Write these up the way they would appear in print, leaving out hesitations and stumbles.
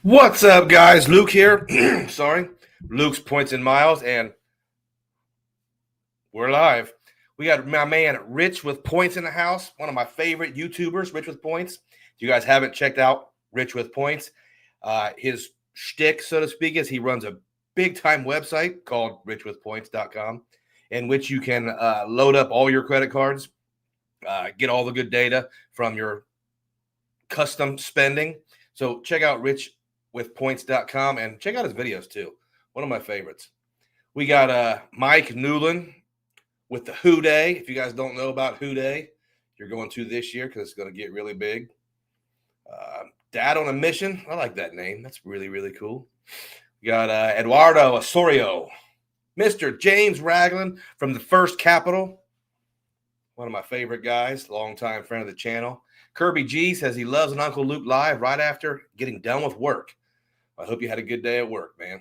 What's up, guys? Luke here. Sorry. Luke's Points and Miles, and we're live. We got my man Rich with Points in the house, one of my favorite YouTubers, Rich with Points. If you guys haven't checked out Rich with Points, his shtick, so to speak, is he runs a big-time website called richwithpoints.com, in which you can load up all your credit cards, get all the good data from your custom spending. So check out richwithpoints.com and check out his videos too. One of my favorites. We got Mike Newland with the Who Day. If you guys don't know about Who Day, you're going to this year because it's going to get really big. Dad on a Mission. I like that name. That's really, really cool. We got Eduardo Osorio. Mr. James Ragland from the First Capital. One of my favorite guys, longtime friend of the channel. Kirby G says he loves an Uncle Luke live right after getting done with work. I hope you had a good day at work, man.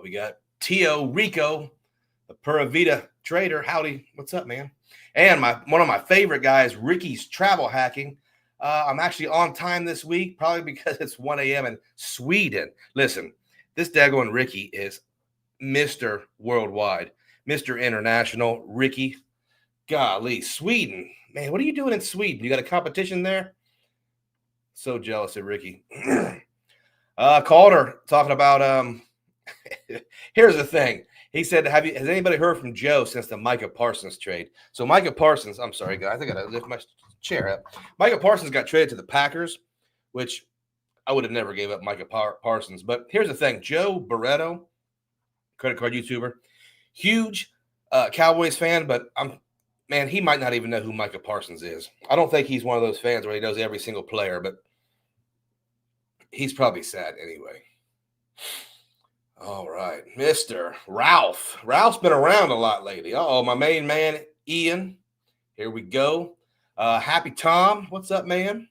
We got Tio Rico, the Pura Vida trader. Howdy. What's up, man? And one of my favorite guys, Ricky's Travel Hacking. I'm actually on time this week, probably because it's 1 a.m. in Sweden. Listen, this daggone Ricky is Mr. Worldwide, Mr. International. Ricky, golly, Sweden. Man, what are you doing in Sweden? You got a competition there? So jealous of Ricky. Calder talking about here's the thing. He said, has anybody heard from Joe since the Micah Parsons trade? So Micah Parsons, I'm sorry, guys, I got to lift my chair up. Micah Parsons got traded to the Packers, which I would have never gave up Micah Parsons. But here's the thing. Joe Barretto, credit card YouTuber, huge Cowboys fan, but man, he might not even know who Micah Parsons is. I don't think he's one of those fans where he knows every single player, but he's probably sad anyway. All right, Mr. Ralph. Ralph's been around a lot lately. Uh-oh, my main man, Ian. Here we go. Happy Tom. What's up, man?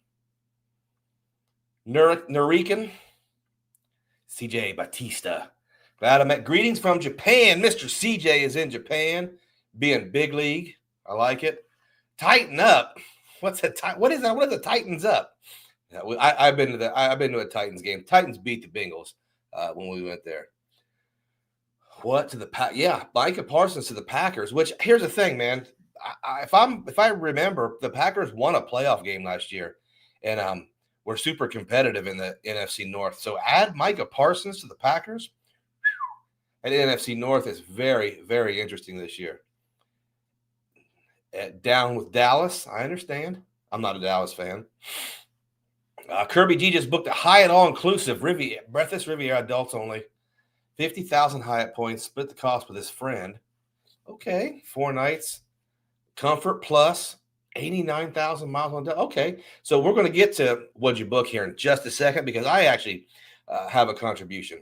Nurican. CJ Batista. Glad I met. Greetings from Japan. Mr. CJ is in Japan, being big league. I like it. Tighten up. What's a what is that? What is the Titans up? Yeah, I've been to a Titans game. Titans beat the Bengals when we went there. What to the Pack? Yeah, Micah Parsons to the Packers. Which here's the thing, man. If I remember, the Packers won a playoff game last year, and we're super competitive in the NFC North. So add Micah Parsons to the Packers, and the NFC North is very, very interesting this year. Down with Dallas, I understand. I'm not a Dallas fan. Kirby G just booked a Hyatt all-inclusive Breathless Riviera adults only. 50,000 Hyatt points, split the cost with his friend. Okay, 4 nights. Comfort Plus, 89,000 miles on. Okay, so we're going to get to what'd you book here in just a second because I actually have a contribution,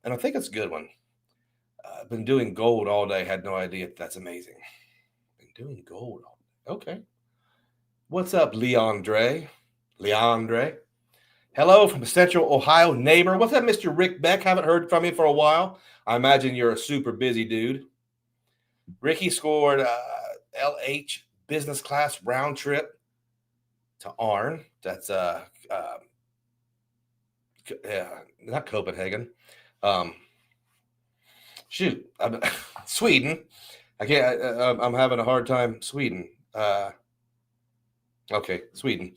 and I think it's a good one. I've been doing gold all day. Had no idea. That's amazing. Been doing gold all day. Okay. What's up, Leandre? Hello from a Central Ohio neighbor. What's up, Mr. Rick Beck? Haven't heard from you for a while. I imagine you're a super busy dude. Ricky scored LH business class round trip to Arn. That's not Copenhagen. Sweden. I can't. I'm having a hard time. Sweden. Okay, Sweden.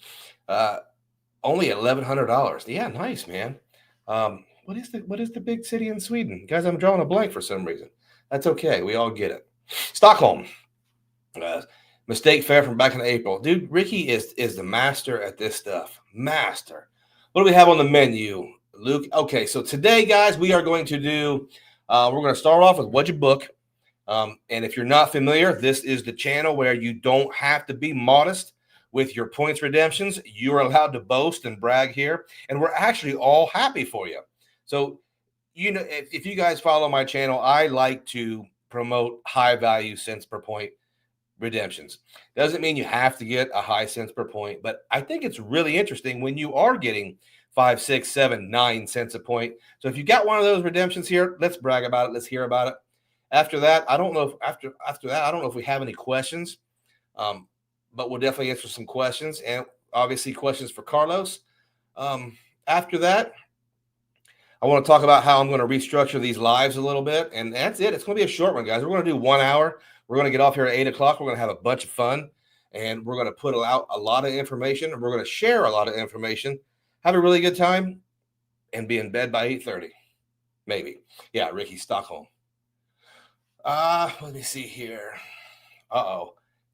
Only $1,100. Yeah, nice, man. What is the big city in Sweden? Guys, I'm drawing a blank for some reason. That's okay. We all get it. Stockholm. Mistake fair from back in April. Dude, Ricky is the master at this stuff. Master. What do we have on the menu, Luke? Okay, so today, guys, we are going to do, we're going to start off with what'd you book. And if you're not familiar, this is the channel where you don't have to be modest with your points redemptions. You're allowed to boast and brag here, and we're actually all happy for you. So, you know, if you guys follow my channel, I like to promote high value cents per point redemptions. Doesn't mean you have to get a high cents per point, but I think it's really interesting when you are getting 5, 6, 7, 9 cents a point. So if you got one of those redemptions here, let's brag about it. Let's hear about it. After that, I don't know if after that, I don't know if we have any questions. But we'll definitely answer some questions, and obviously questions for Carlos. After that, I want to talk about how I'm going to restructure these lives a little bit. And that's it. It's going to be a short one, guys. We're going to do 1 hour. We're going to get off here at 8 o'clock. We're going to have a bunch of fun. And we're going to put out a lot of information. And we're going to share a lot of information. Have a really good time. And be in bed by 8:30. Maybe. Yeah, Ricky Stockholm. Let me see here.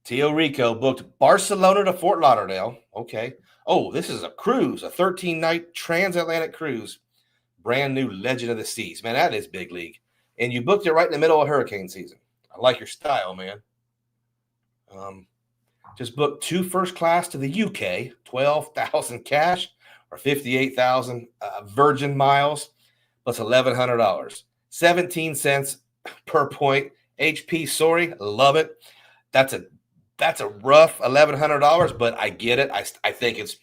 Tio Rico booked Barcelona to Fort Lauderdale. Okay. Oh, this is a cruise, a 13-night transatlantic cruise. Brand new Legend of the Seas. Man, that is big league. And you booked it right in the middle of hurricane season. I like your style, man. Just booked 2 first class to the UK, 12,000 cash or 58,000 Virgin miles plus $1,100. 17 cents per point. HP, sorry, love it. That's a rough $1,100, but I get it. I think it's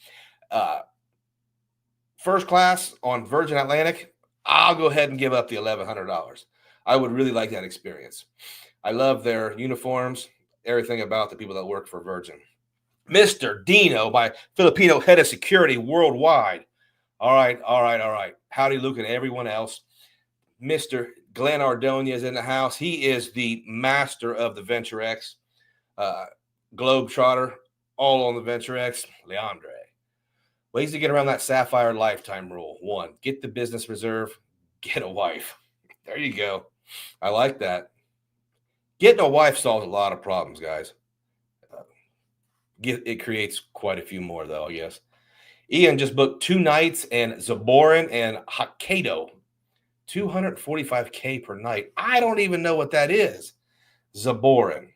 first class on Virgin Atlantic. I'll go ahead and give up the $1,100. I would really like that experience. I love their uniforms, everything about the people that work for Virgin. Mr. Dino, my Filipino head of security worldwide. All right. Howdy, Luke, and everyone else. Mr. Glenn Ardonia is in the house. He is the master of the Venture X, Globetrotter, all on the Venture X. Leandre. Ways to get around that Sapphire lifetime rule. 1, get the business reserve, get a wife. There you go. I like that. Getting a wife solves a lot of problems, guys. It creates quite a few more, though, I guess. Ian just booked 2 nights in Zaborin and Hokkaido. $245K per night. I don't even know what that is. Zaborin.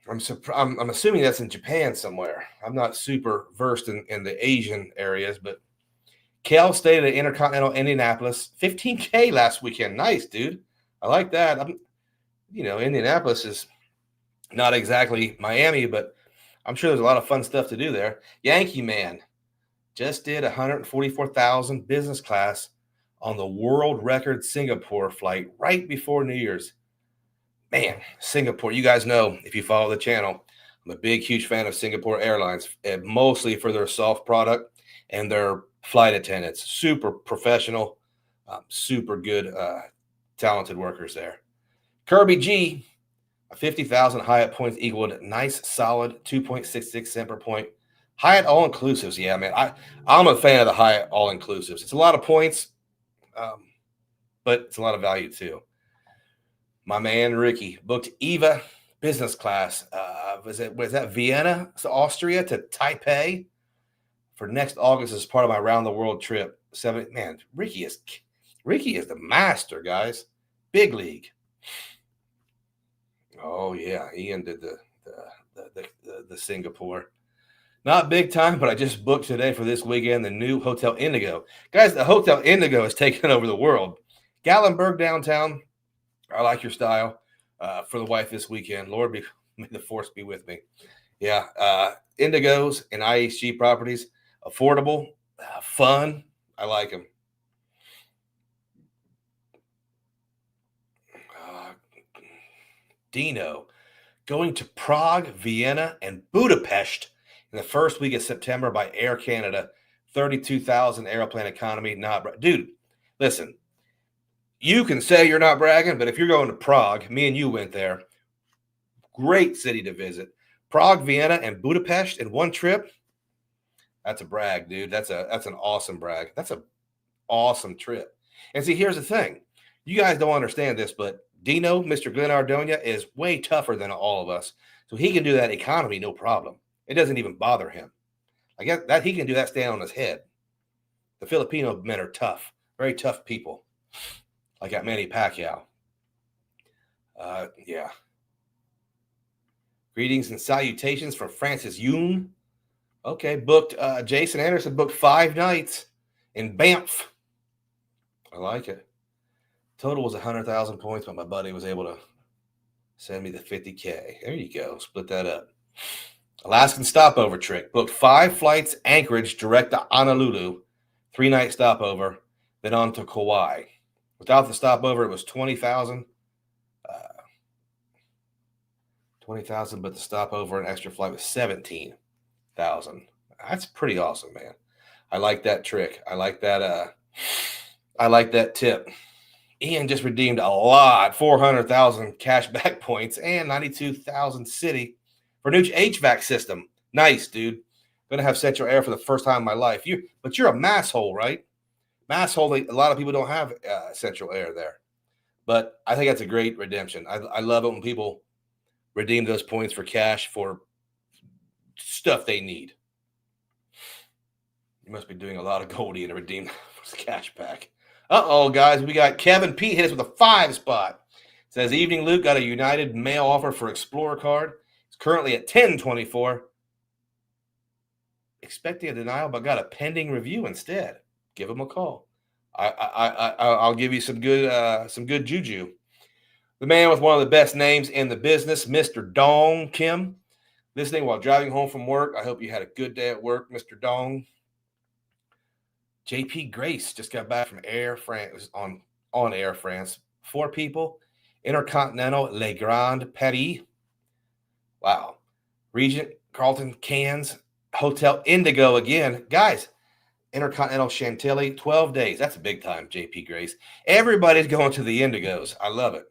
I'm assuming that's in Japan somewhere. I'm not super versed in the Asian areas, but Kel stayed at Intercontinental Indianapolis. $15K last weekend. Nice, dude. I like that. Indianapolis is not exactly Miami, but I'm sure there's a lot of fun stuff to do there. Yankee Man just did 144,000 business class on the world record Singapore flight right before New Year's. Man, Singapore, you guys know, if you follow the channel, I'm a big, huge fan of Singapore Airlines, mostly for their soft product and their flight attendants. Super professional, super good, talented workers there. Kirby G, 50,000 Hyatt points equaled nice, solid 2.66 cent per point. Hyatt all-inclusives, yeah, man. I'm a fan of the Hyatt all-inclusives. It's a lot of points, but it's a lot of value too. My man Ricky booked Eva business class. Was that Vienna, Austria to Taipei for next August as part of my round the world trip. Man, Ricky is the master, guys. Big league. Oh yeah, Ian did the Singapore. Not big time, but I just booked today for this weekend the new Hotel Indigo. Guys, the Hotel Indigo is taking over the world. Gallenberg downtown. I like your style for the wife this weekend. Lord, may the force be with me. Yeah, Indigos and IHG properties, affordable, fun. I like them. Dino, going to Prague, Vienna, and Budapest in the first week of September by Air Canada. 32,000 airplane economy. Dude, listen. You can say you're not bragging, but if you're going to Prague, me and you went there. Great city to visit. Prague, Vienna, and Budapest in one trip. That's a brag, dude. That's an awesome brag. That's an awesome trip. And see, here's the thing. You guys don't understand this, but Dino, Mr. Glenn Ardonia, is way tougher than all of us. So he can do that economy, no problem. It doesn't even bother him. I guess that he can do that standing on his head. The Filipino men are tough, very tough people. Like at Manny Pacquiao. Yeah. Greetings and salutations from Francis Yoon. Okay, booked. Jason Anderson booked 5 nights in Banff. I like it. Total was 100,000 points, but my buddy was able to send me the 50K. There you go. Split that up. Alaskan stopover trick. Booked 5 flights, Anchorage, direct to Honolulu. 3-night stopover, then on to Kauai. Without the stopover, it was 20,000. 20,000, but the stopover and extra flight was 17,000. That's pretty awesome, man. I like that trick. I like that. I like that tip. Ian just redeemed a lot, 400,000 cashback points and 92,000 city for new HVAC system. Nice, dude. Gonna have central air for the first time in my life. But you're a mass hole, right? Mass hole. A lot of people don't have central air there, but I think that's a great redemption. I love it when people redeem those points for cash for stuff they need. You must be doing a lot of Goldie to redeem cash back. Uh-oh, guys. We got Kevin P. hit us with a 5 spot. Says, evening, Luke. Got a United mail offer for Explorer card. It's currently at 1024. Expecting a denial, but got a pending review instead. Give him a call. I'll give you some good juju. The man with one of the best names in the business, Mr. Dong Kim. Listening while driving home from work. I hope you had a good day at work, Mr. Dong. JP Grace just got back from Air France on Air France. 4 people. Intercontinental Le Grand Paris. Wow. Regent Carlton Cannes Hotel Indigo again. Guys, Intercontinental Chantilly, 12 days. That's a big time, JP Grace. Everybody's going to the Indigos. I love it.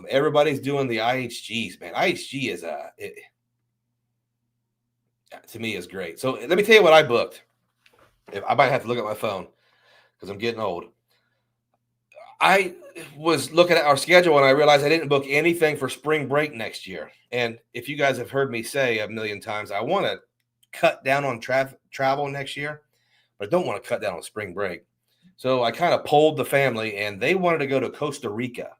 Everybody's doing the IHGs, man. IHG is to me is great. So let me tell you what I booked. I might have to look at my phone because I'm getting old. I was looking at our schedule and I realized I didn't book anything for spring break next year. And if you guys have heard me say a million times, I want to cut down on travel next year, but I don't want to cut down on spring break. So I kind of polled the family and they wanted to go to Costa Rica.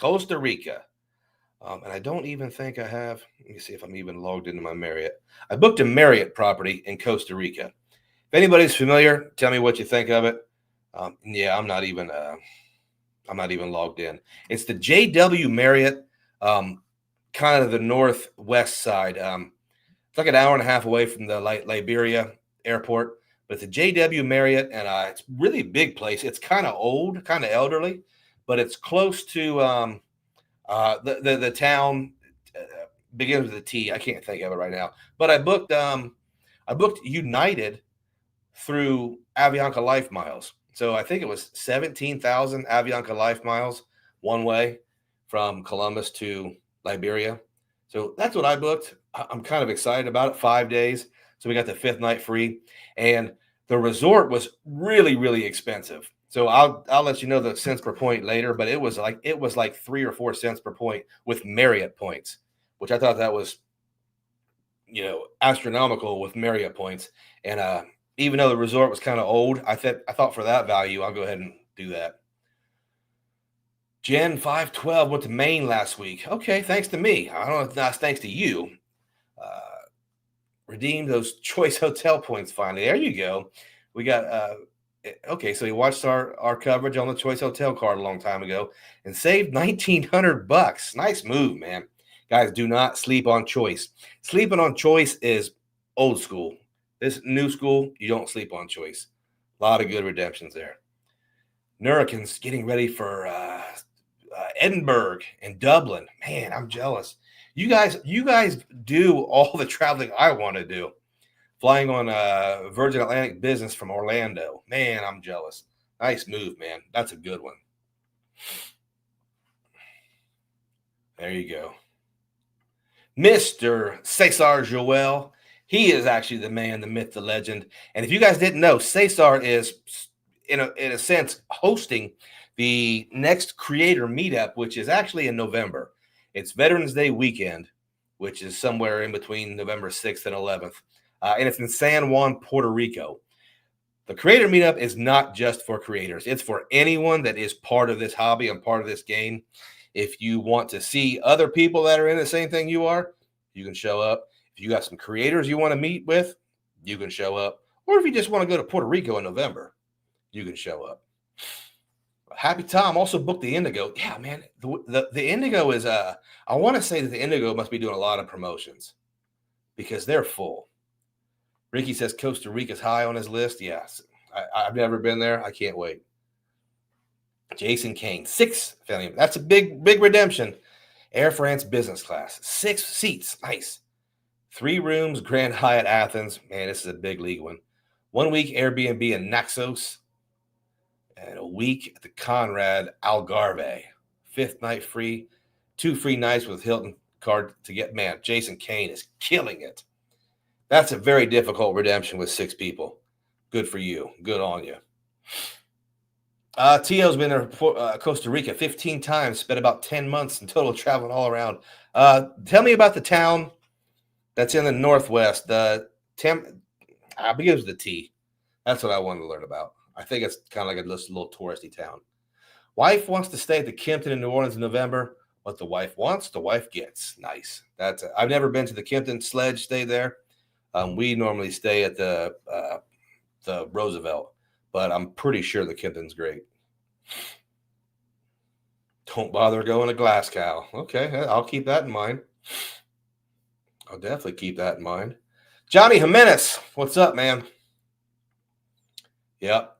And I don't even think I have. Let me see if I'm even logged into my Marriott. I booked a Marriott property in Costa Rica. If anybody's familiar, tell me what you think of it. Yeah, I'm not even logged in. It's the JW Marriott, kind of the northwest side. It's like an hour and a half away from the Liberia airport, but it's a JW Marriott, and it's really a big place. It's kind of old, kind of elderly, but it's close to the town. Begins with a T. I can't think of it right now, but I booked United through Avianca Life Miles. So I think it was 17,000 Avianca Life Miles one way from Columbus to Liberia. So that's what I booked. I'm kind of excited about it. 5 days. So we got the 5th night free. And the resort was really, really expensive. So I'll let you know the cents per point later, but it was like 3 or 4 cents per point with Marriott points, which I thought that was, astronomical with Marriott points. And even though the resort was kind of old, I thought for that value, I'll go ahead and do that. Jen 512 went to Maine last week. Okay, thanks to me. I don't know if that's thanks to you. Redeemed those choice hotel points finally. There you go. We got okay, so he watched our coverage on the choice hotel card a long time ago and saved $1,900. Nice move, man. Guys, do not sleep on choice. Sleeping on choice is old school. This new school, you don't sleep on choice. A lot of good redemptions there. Nurikins getting ready for Edinburgh and Dublin. Man, I'm jealous. You guys do all the traveling I want to do. Flying on Virgin Atlantic Business from Orlando. Man, I'm jealous. Nice move, man. That's a good one. There you go. Mr. Cesar Joel. He is actually the man, the myth, the legend. And if you guys didn't know, Cesar is, in a sense, hosting the next creator meetup, which is actually in November. It's Veterans Day weekend, which is somewhere in between November 6th and 11th. And it's in San Juan, Puerto Rico. The creator meetup is not just for creators. It's for anyone that is part of this hobby and part of this game. If you want to see other people that are in the same thing you are, you can show up. If you got some creators you want to meet with, you can show up. Or if you just want to go to Puerto Rico in November, you can show up. Happy Tom also booked the Indigo. Yeah, man, the Indigo is I want to say that the Indigo must be doing a lot of promotions because they're full. Ricky says Costa Rica's high on his list. Yes, I've never been there. I can't wait. Jason Kane, 6 family. That's a big redemption. Air France business class, 6 seats. Nice. 3 rooms, Grand Hyatt Athens. Man, this is a big league one. 1 week Airbnb in Naxos, and a week at the Conrad Algarve. 5th night free, 2 free nights with Hilton card to get. Man, Jason Kane is killing it. That's a very difficult redemption with 6 people. Good for you. Good on you. Tio's been to Costa Rica 15 times, spent about 10 months in total traveling all around. Tell me about the town that's in the Northwest. I begins with the T. That's what I wanted to learn about. I think it's kind of like a little touristy town. Wife wants to stay at the Kimpton in New Orleans in November. What the wife wants, the wife gets. Nice. I've never been to the Kimpton Sledge. Stay there. We normally stay at the Roosevelt, but I'm pretty sure the Kimpton's great. Don't bother going to Glasgow. Okay, I'll keep that in mind. I'll definitely keep that in mind. Johnny Jimenez, what's up, man? Yep.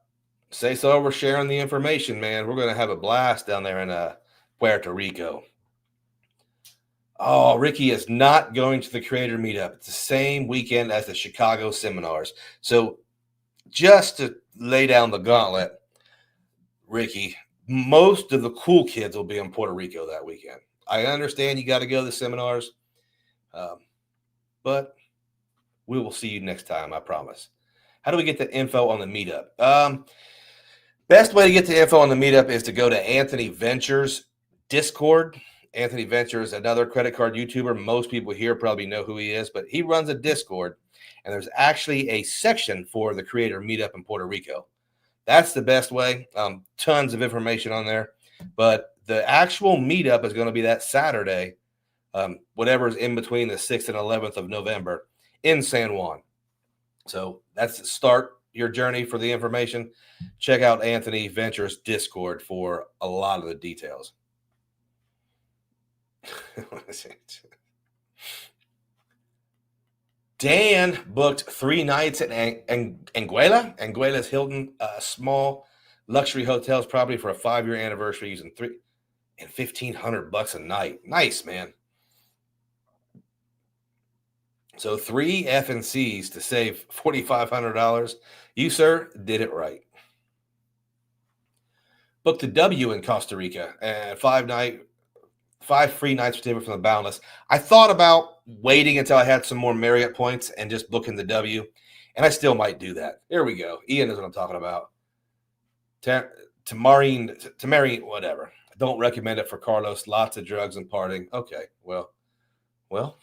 Say so. We're sharing the information, man. We're going to have a blast down there in Puerto Rico. Oh, Ricky is not going to the creator meetup. It's the same weekend as the Chicago seminars. So just to lay down the gauntlet, Ricky, most of the cool kids will be in Puerto Rico that weekend. I understand you got to go to the seminars, but we will see you next time, I promise. How do we get the info on the meetup? Best way to get the info on the meetup is to go to Anthony Ventures' Discord. Anthony Ventures, another credit card YouTuber. Most people here probably know who he is, but he runs a Discord, and there's actually a section for the creator meetup in Puerto Rico. That's the best way. Tons of information on there, but the actual meetup is going to be that Saturday, whatever is in between the 6th and 11th of November in San Juan. So that's the start your journey for the information. Check out Anthony Ventures' Discord for a lot of the details. Dan booked 3 nights at Anguilla. Anguilla's Hilton, small luxury hotels property for a 5-year anniversary using $1,500 a night. Nice, man. So 3 F&Cs to save $4,500. You, sir, did it right. Booked the W in Costa Rica and 5 free nights for from the Boundless. I thought about waiting until I had some more Marriott points and just booking the W, and I still might do that. There we go. Ian knows what I'm talking about. To Marine, whatever. I don't recommend it for Carlos. Lots of drugs and partying. Okay, well,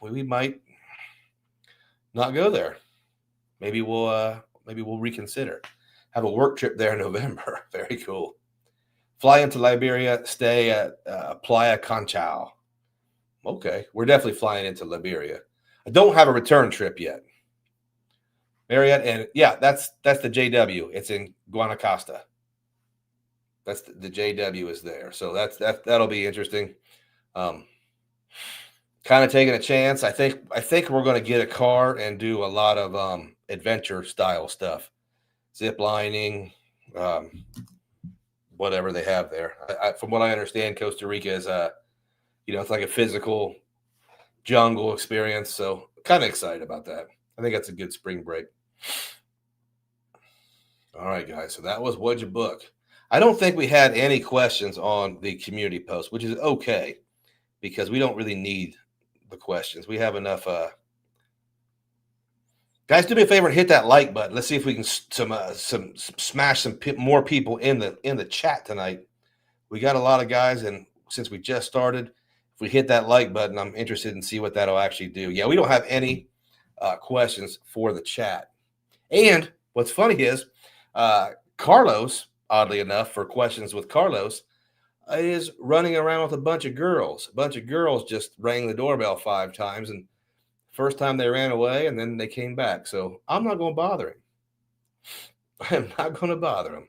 we might not go there. Maybe we'll reconsider. Have a work trip there in November. Very cool. Fly into Liberia, stay at Playa Conchal. Okay, we're definitely flying into Liberia. I don't have a return trip yet. Marriott, and yeah, that's the JW. It's in Guanacaste. That's the JW is there. So that'll be interesting. Kind of taking a chance. I think we're going to get a car and do a lot of adventure style stuff, zip lining, whatever they have there. From what I understand, Costa Rica is it's like a physical jungle experience. So kind of excited about that. I think that's a good spring break. All right, guys. So that was What'd You Book? I don't think we had any questions on the community post, which is okay because we don't really need the questions. We have enough. Guys, do me a favor and hit that like button. Let's see if we can smash some more people in the chat tonight. We got a lot of guys, and since we just started, if we hit that like button, I'm interested in see what that'll actually do. Yeah, we don't have any questions for the chat. And what's funny is Carlos, oddly enough, for questions with Carlos, is running around with a bunch of girls. A bunch of girls just rang the doorbell 5 times, and first time they ran away, and then they came back. So I'm not going to bother him. I'm not going to bother him.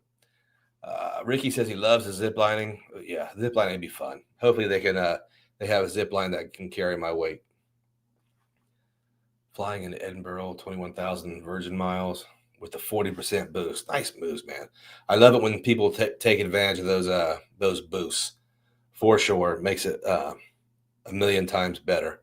Ricky says he loves the zip lining. Yeah, zip lining would be fun. Hopefully they can. They have a zip line that can carry my weight. Flying into Edinburgh, 21,000 Virgin miles with the 40% boost. Nice moves, man. I love it when people take advantage of those boosts. For sure, makes it a million times better.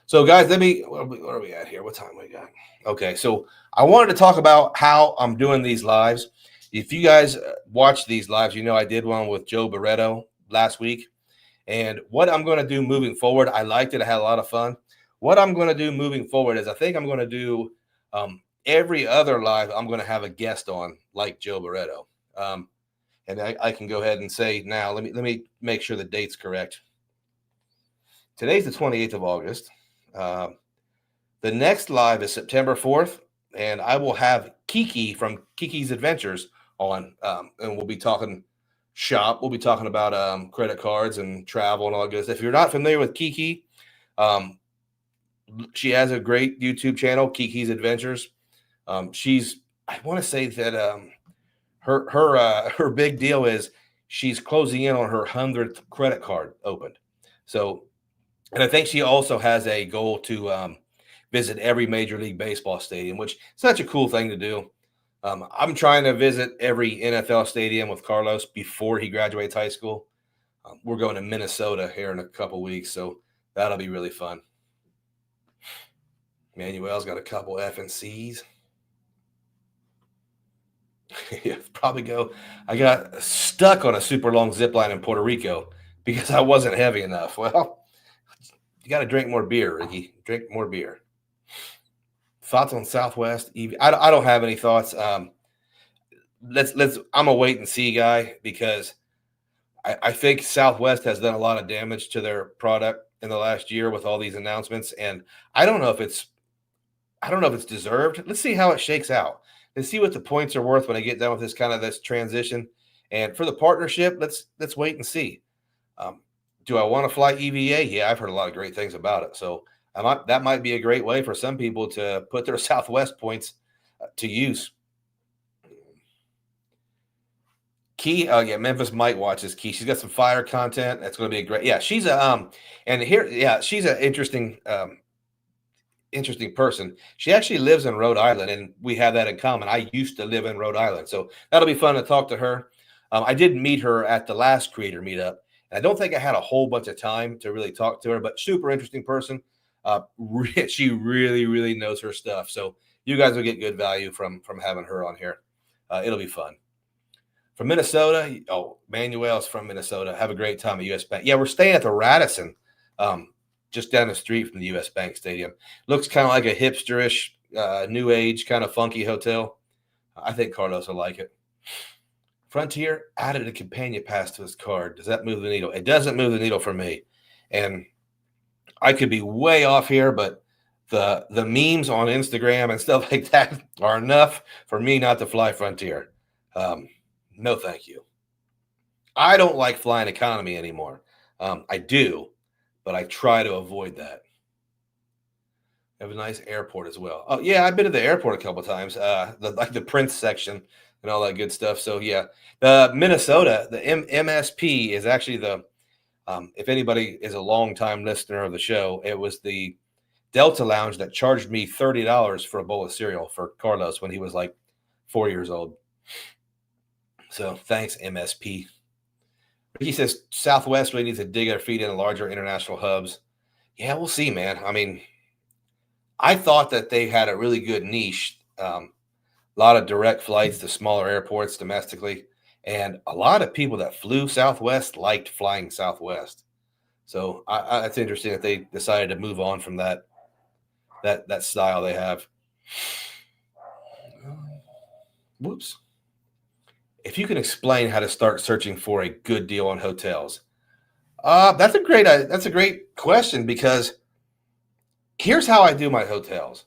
So, guys, where are we at here? What time we got? Okay, so I wanted to talk about how I'm doing these lives. If you guys watch these lives, you know I did one with Joe Barreto last week. And what I'm going to do moving forward, I liked it. I had a lot of fun. What I'm going to do moving forward is I think I'm going to do every other live, I'm going to have a guest on like Joe Barreto. And I can go ahead and say now, let me make sure the date's correct. Today's the 28th of August. The next live is September 4th, and I will have Kiki from Kiki's Adventures on, and we'll be talking shop. We'll be talking about credit cards and travel and all that good stuff. If you're not familiar with Kiki, she has a great YouTube channel, Kiki's Adventures. I want to say that her big deal is she's closing in on her 100th credit card opened. So, and I think she also has a goal to visit every Major League Baseball stadium, which is such a cool thing to do. I'm trying to visit every NFL stadium with Carlos before he graduates high school. We're going to Minnesota here in a couple weeks, so that'll be really fun. Manuel's got a couple F and C's. Yeah, probably go. I got stuck on a super long zip line in Puerto Rico because I wasn't heavy enough. Well, you got to drink more beer, Ricky. Drink more beer. Thoughts on Southwest? I don't have any thoughts. Let's. I'm a wait and see guy because I think Southwest has done a lot of damage to their product in the last year with all these announcements, and I don't know if it's deserved. Let's see how it shakes out. Let's see what the points are worth when I get done with this transition. And for the partnership, let's wait and see. Do I want to fly EVA? Yeah, I've heard a lot of great things about it. So that might be a great way for some people to put their Southwest points to use. Key, yeah, Memphis might watch this. Key, she's got some fire content. That's going to be a great. Yeah, she's she's an interesting person. She actually lives in Rhode Island, and we have that in common. I used to live in Rhode Island, so that'll be fun to talk to her. I did meet her at the last creator meetup, and I don't think I had a whole bunch of time to really talk to her, but super interesting person. She really, really knows her stuff. So you guys will get good value from having her on here. It'll be fun. From Minnesota, Manuel's from Minnesota. Have a great time at US Bank. Yeah, we're staying at the Radisson, just down the street from the US Bank Stadium. Looks kind of like a hipsterish, new age, kind of funky hotel. I think Carlos will like it. Frontier added a companion pass to his card. Does that move the needle? It doesn't move the needle for me. And I could be way off here, but the memes on Instagram and stuff like that are enough for me not to fly Frontier. No, thank you. I don't like flying economy anymore. I do, but I try to avoid that. Have a nice airport as well. Oh yeah, I've been to the airport a couple of times. Like the Prince section and all that good stuff. So yeah, the Minnesota, the MSP is actually the. If anybody is a longtime listener of the show, it was the Delta Lounge that charged me $30 for a bowl of cereal for Carlos when he was like 4 years old. So thanks, MSP. He says Southwest really needs to dig their feet into larger international hubs. Yeah, we'll see, man. I mean, I thought that they had a really good niche. A lot of direct flights to smaller airports domestically. And a lot of people that flew Southwest liked flying Southwest. So it's interesting that they decided to move on from that style they have. Whoops. If you can explain how to start searching for a good deal on hotels. That's a great question because here's how I do my hotels.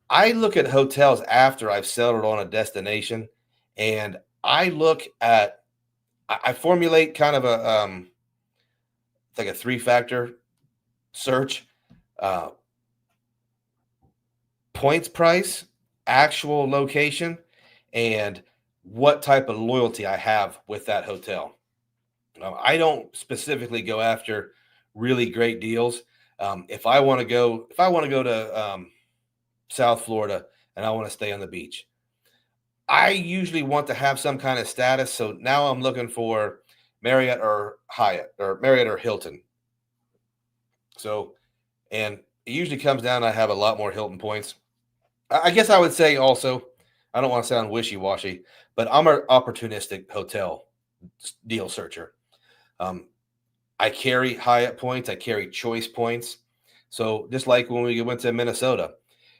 I look at hotels after I've settled on a destination, and I formulate kind of a like a 3-factor search: points price, actual location, and what type of loyalty I have with that hotel. I don't specifically go after really great deals. If I want to go to South Florida and I want to stay on the beach, I usually want to have some kind of status. So now I'm looking for Marriott or Hyatt or Marriott or Hilton. So, and it usually comes down. I have a lot more Hilton points. I guess I would say also, I don't want to sound wishy-washy, but I'm an opportunistic hotel deal searcher. Um, I carry Hyatt points. I carry Choice points. So just like when we went to Minnesota,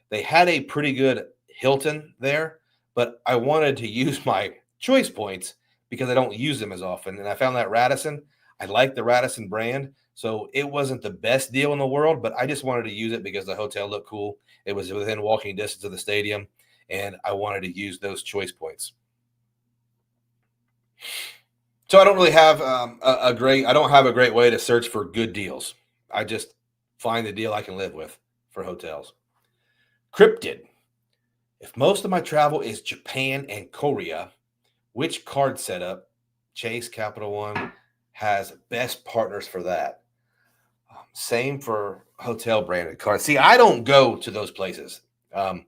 they had a pretty good Hilton there, but I wanted to use my Choice points because I don't use them as often. And I found that Radisson. I like the Radisson brand. So it wasn't the best deal in the world, but I just wanted to use it because the hotel looked cool. It was within walking distance of the stadium, and I wanted to use those Choice points. So I don't really have I don't have a great way to search for good deals. I just find the deal I can live with for hotels. Cryptid. If most of my travel is Japan and Korea, which card setup, Chase, Capital One, has best partners for that? Same for hotel branded cards. See, I don't go to those places. I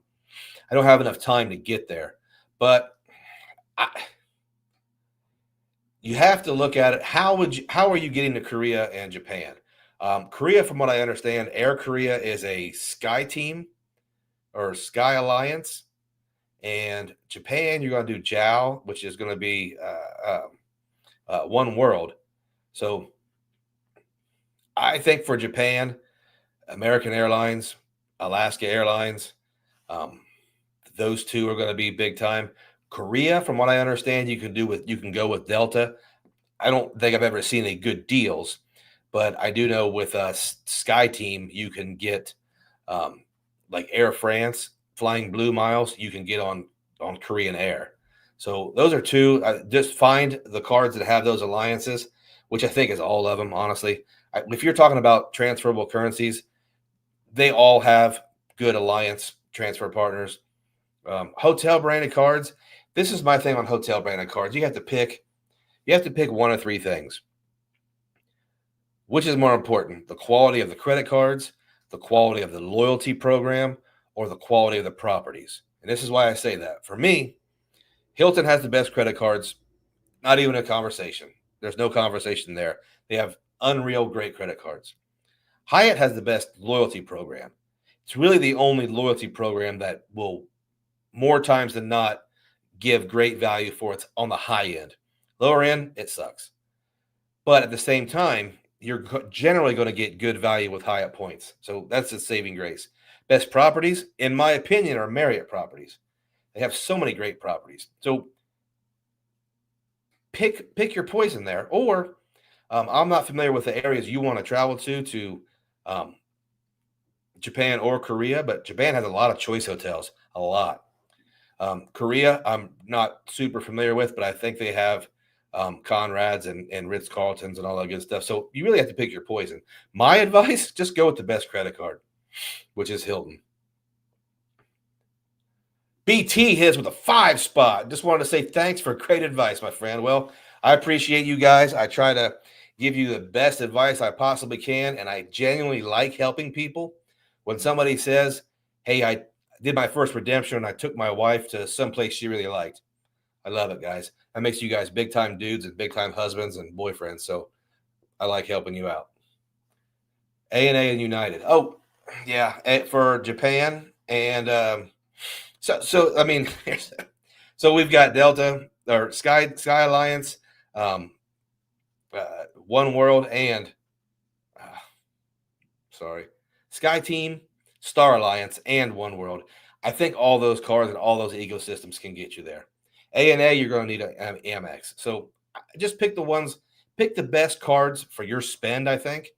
don't have enough time to get there, but you have to look at it. How are you getting to Korea and Japan? Korea, from what I understand, Air Korea is a Sky team or Sky Alliance, and Japan you're going to do JAL, which is going to be One World. So I think for Japan, American Airlines, Alaska Airlines, those two are going to be big time. Korea, from what I understand, you can go with Delta. I don't think I've ever seen any good deals, but I do know with Sky Team you can get like Air France flying Blue miles. You can get on Korean Air. So those are two. Just find the cards that have those alliances, which I think is all of them. Honestly, if you're talking about transferable currencies, they all have good alliance transfer partners. Hotel branded cards. This is my thing on hotel branded cards. You have to pick one of three things. Which is more important, the quality of the credit cards, the quality of the loyalty program, or the quality of the properties? And this is why I say that. For me, Hilton has the best credit cards, not even a conversation. There's no conversation there. They have unreal great credit cards. Hyatt has the best loyalty program. It's really the only loyalty program that will, more times than not, give great value for it on the high end. Lower end, it sucks. But at the same time, you're generally going to get good value with Hyatt points. So that's a saving grace. Best properties, in my opinion, are Marriott properties. They have so many great properties. So pick your poison there. Or I'm not familiar with the areas you want to travel to Japan or Korea, but Japan has a lot of choice hotels, a lot. Korea, I'm not super familiar with, but I think they have Conrads and Ritz Carltons and all that good stuff. So you really have to pick your poison. My advice: just go with the best credit card, which is Hilton. BT hits with a 5 spot. Just wanted to say thanks for great advice, my friend. Well, I appreciate you guys. I try to give you the best advice I possibly can, and I genuinely like helping people. When somebody says, "Hey, I did my first redemption and I took my wife to someplace she really liked," I love it, guys. That makes you guys big time dudes and big time husbands and boyfriends. So I like helping you out. ANA and United. Oh, yeah, for Japan and so I mean, so we've got Delta or Sky Alliance, One World, and Sky Team, Star Alliance, and One World. I think all those cards and all those ecosystems can get you there. ANA, you're going to need an Amex. So just pick the best cards for your spend, I think,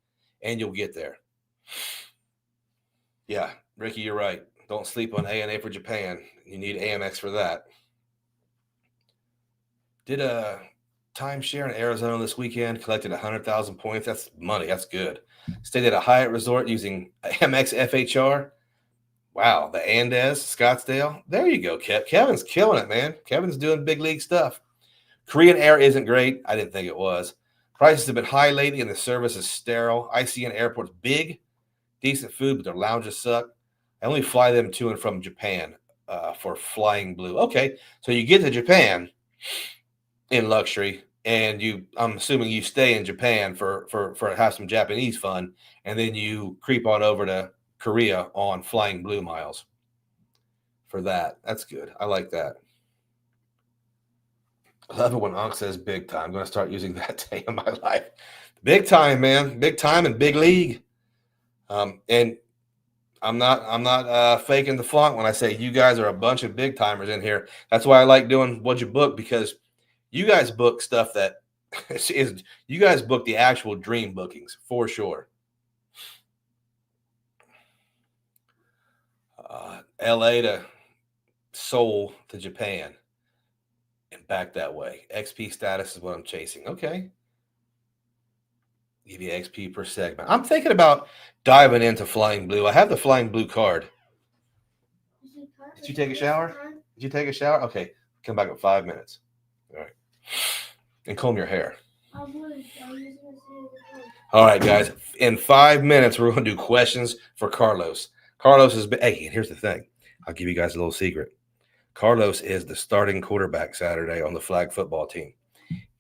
and you'll get there. Yeah, Ricky, you're right. Don't sleep on ANA for Japan. You need Amex for that. Did a timeshare in Arizona this weekend, collected 100,000 points. That's money. That's good. Stayed at a Hyatt resort using Amex FHR. Wow, the Andes, Scottsdale. There you go, Kev. Kevin's killing it, man. Kevin's doing big league stuff. Korean Air isn't great. I didn't think it was. Prices have been high lately, and the service is sterile. ICN Airport's big, decent food, but their lounges suck. I only fly them to and from Japan for Flying Blue. Okay, so you get to Japan in luxury, and I'm assuming you stay in Japan for have some Japanese fun, and then you creep on over to Korea on Flying Blue miles for that. That's good. I like that. I love it when Unc says big time. I'm going to start using that day of my life. Big time, man. Big time and big league. And I'm not faking the font when I say you guys are a bunch of big timers in here. That's why I like doing What'd You Book, because you guys book stuff that is you guys book the actual dream bookings for sure. LA to Seoul to Japan and back that way. XP status is what I'm chasing. Okay. Give you XP per segment. I'm thinking about diving into Flying Blue. I have the Flying Blue card. Did you take a shower? Did you take a shower? Okay. Come back in 5 minutes. All right. And comb your hair. All right, guys. In 5 minutes, we're going to do questions for Carlos. Carlos has been, hey, and here's the thing. I'll give you guys a little secret. Carlos is the starting quarterback Saturday on the flag football team.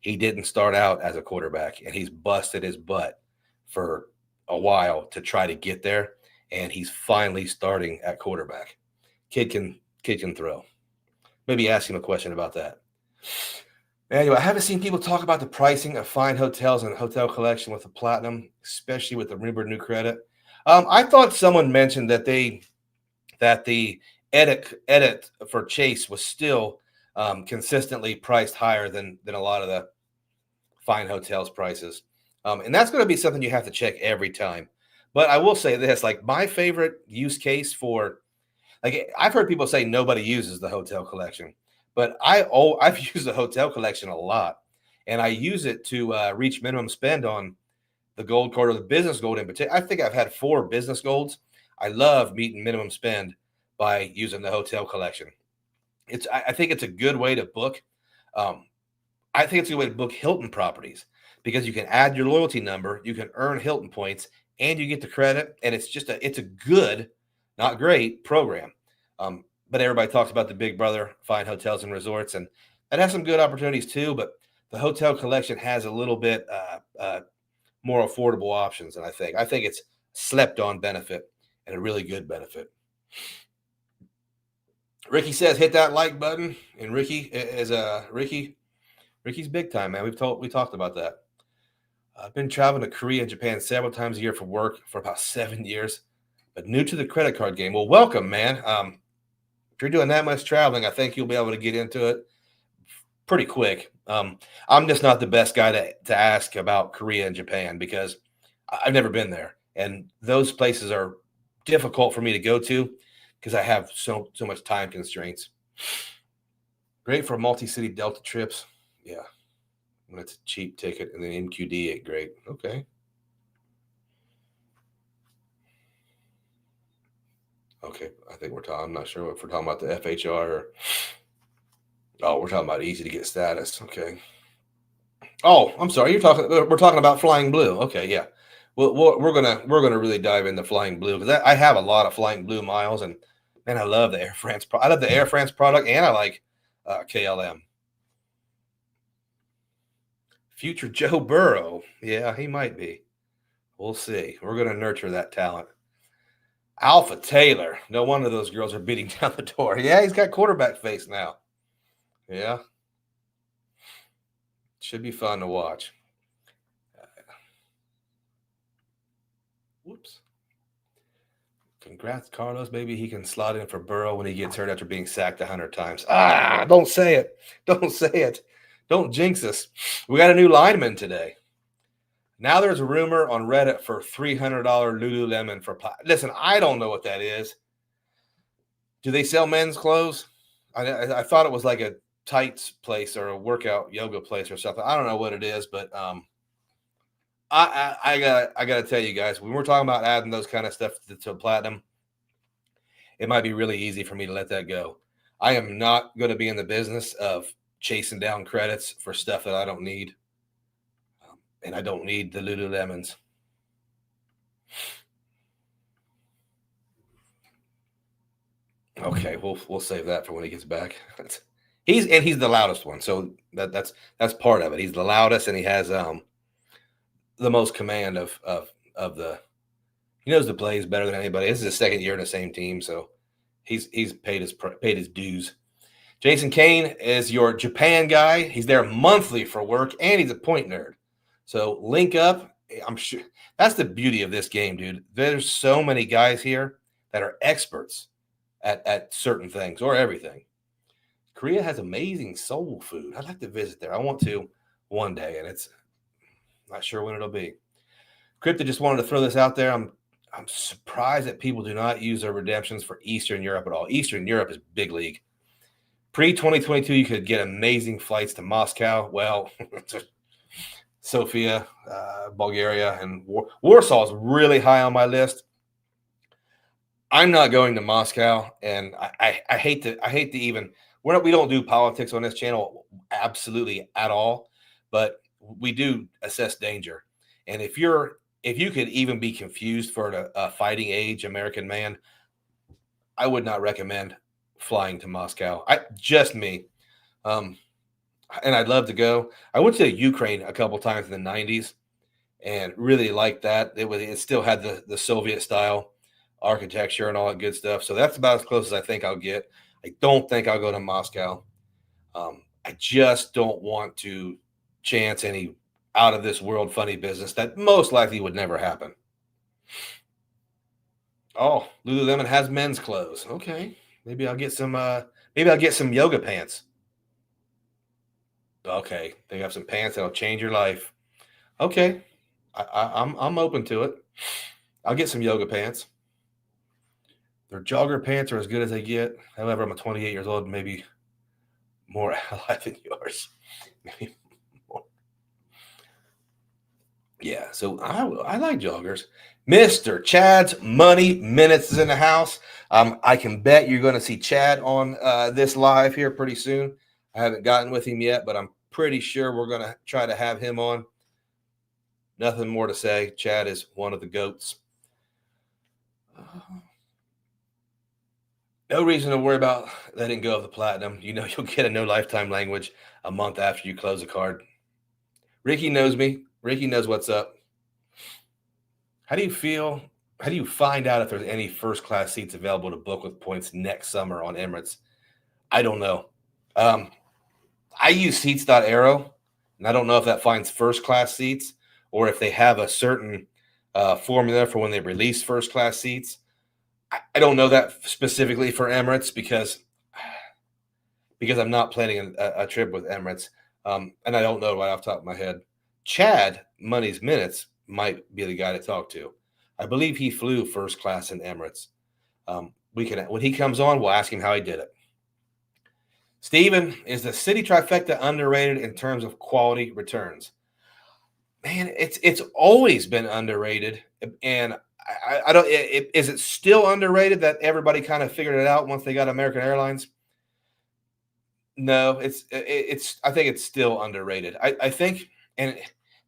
He didn't start out as a quarterback, and he's busted his butt for a while to try to get there, and he's finally starting at quarterback. Kid can throw. Maybe ask him a question about that. Anyway, I haven't seen people talk about the pricing of fine hotels and hotel collection with the Platinum, especially with the Rumored New Credit. I thought someone mentioned that the edit for Chase was still consistently priced higher than a lot of the fine hotels prices. And that's going to be something you have to check every time. But I will say this, like my favorite use case for, like I've heard people say nobody uses the hotel collection, but I've used the hotel collection a lot, and I use it to reach minimum spend on the gold card or the business gold in particular. I think I've had 4 business golds. I love meeting minimum spend by using the hotel collection. I think it's a good way to book. I think it's a good way to book Hilton properties because you can add your loyalty number, you can earn Hilton points, and you get the credit. And it's a good, not great program. But everybody talks about the Big Brother fine hotels and resorts, and that has some good opportunities too. But the hotel collection has a little bit more affordable options, and I think it's slept on benefit and a really good benefit. Ricky says hit that like button, and Ricky is Ricky's big time, man. We talked about that. I've been traveling to Korea and Japan several times a year for work for about 7 years, but new to the credit card game. Well, welcome, man. If you're doing that much traveling, I think you'll be able to get into it pretty quick. I'm just not the best guy to ask about Korea and Japan because I've never been there, and those places are difficult for me to go to because I have so much time constraints. Great for multi-city Delta trips. Yeah, when it's a cheap ticket, and then MQD ain't great. Okay. Okay, I think I'm not sure if we're talking about the FHR or, we're talking about easy to get status. Okay. Oh, I'm sorry. We're talking about Flying Blue. Okay, yeah. Well, we're gonna really dive into Flying Blue because I have a lot of Flying Blue miles, and man, I love the Air France. I love the Air France product, and I like KLM. Future Joe Burrow. Yeah, he might be. We'll see. We're gonna nurture that talent. Alpha Taylor. No wonder those girls are beating down the door. Yeah, he's got quarterback face now. Yeah. Should be fun to watch. Whoops. Congrats, Carlos. Maybe he can slot in for Burrow when he gets hurt after being sacked 100 times. Don't say it. Don't say it. Don't jinx us. We got a new lineman today. Now there's a rumor on Reddit for $300 Lululemon for – listen, I don't know what that is. Do they sell men's clothes? I thought it was like a tights place or a workout yoga place or something. I don't know what it is, but I gotta tell you guys, when we're talking about adding those kind of stuff to Platinum, it might be really easy for me to let that go. I am not going to be in the business of chasing down credits for stuff that I don't need. And I don't need the Lululemons. Okay, we'll save that for when he gets back. He's the loudest one, so that's part of it. He's the loudest, and he has the most command of the He knows the plays better than anybody. This is his second year in the same team, so he's paid his dues. Jason Kane is your Japan guy. He's there monthly for work, and he's a point nerd. So link up. I'm sure that's the beauty of this game, dude. There's so many guys here that are experts at certain things or everything. Korea has amazing soul food. I'd like to visit there. I want to one day, and it's not sure when it'll be. Crypto just wanted to throw this out there. I'm surprised that people do not use their redemptions for Eastern Europe at all. Eastern Europe is big league. Pre-2022, you could get amazing flights to Moscow. Well, Sofia, Bulgaria, and Warsaw is really high on my list. I'm not going to Moscow, and I hate to even. We don't do politics on this channel absolutely at all, but we do assess danger. And if you could even be confused for a fighting age American man, I would not recommend flying to Moscow. Just me. And I'd love to go. I went to Ukraine a couple times in the 90s and really liked that. It still had the Soviet style architecture and all that good stuff. So that's about as close as I think I'll get. I don't think I'll go to Moscow. I just don't want to chance any out of this world funny business that most likely would never happen. Oh, Lululemon has men's clothes. Okay. Maybe I'll get some yoga pants. Okay. They have some pants that'll change your life. Okay. I'm open to it. I'll get some yoga pants. Their jogger pants are as good as they get. However, I'm 28 years old, maybe more alive than yours. Maybe more. Yeah, so I like joggers. Mr. Chad's Money Minutes is in the house. I can bet you're going to see Chad on this live here pretty soon. I haven't gotten with him yet, but I'm pretty sure we're going to try to have him on. Nothing more to say. Chad is one of the GOATs. No reason to worry about letting go of the platinum. You know you'll get a no lifetime language a month after you close a card. Ricky knows me. Ricky knows what's up. How do you feel? How do you find out if there's any first class seats available to book with points next summer on Emirates? I don't know. I use seats.aero, and I don't know if that finds first class seats or if they have a certain formula for when they release first class seats. I don't know that specifically for Emirates because I'm not planning a trip with Emirates, and I don't know right off the top of my head. Chad, Money's Minutes, might be the guy to talk to. I believe he flew first class in Emirates. When he comes on, we'll ask him how he did it. Steven, is the city trifecta underrated in terms of quality returns? Man, it's always been underrated, and I don't. Is it still underrated that everybody kind of figured it out once they got American Airlines? No, it's. I think it's still underrated. I think, and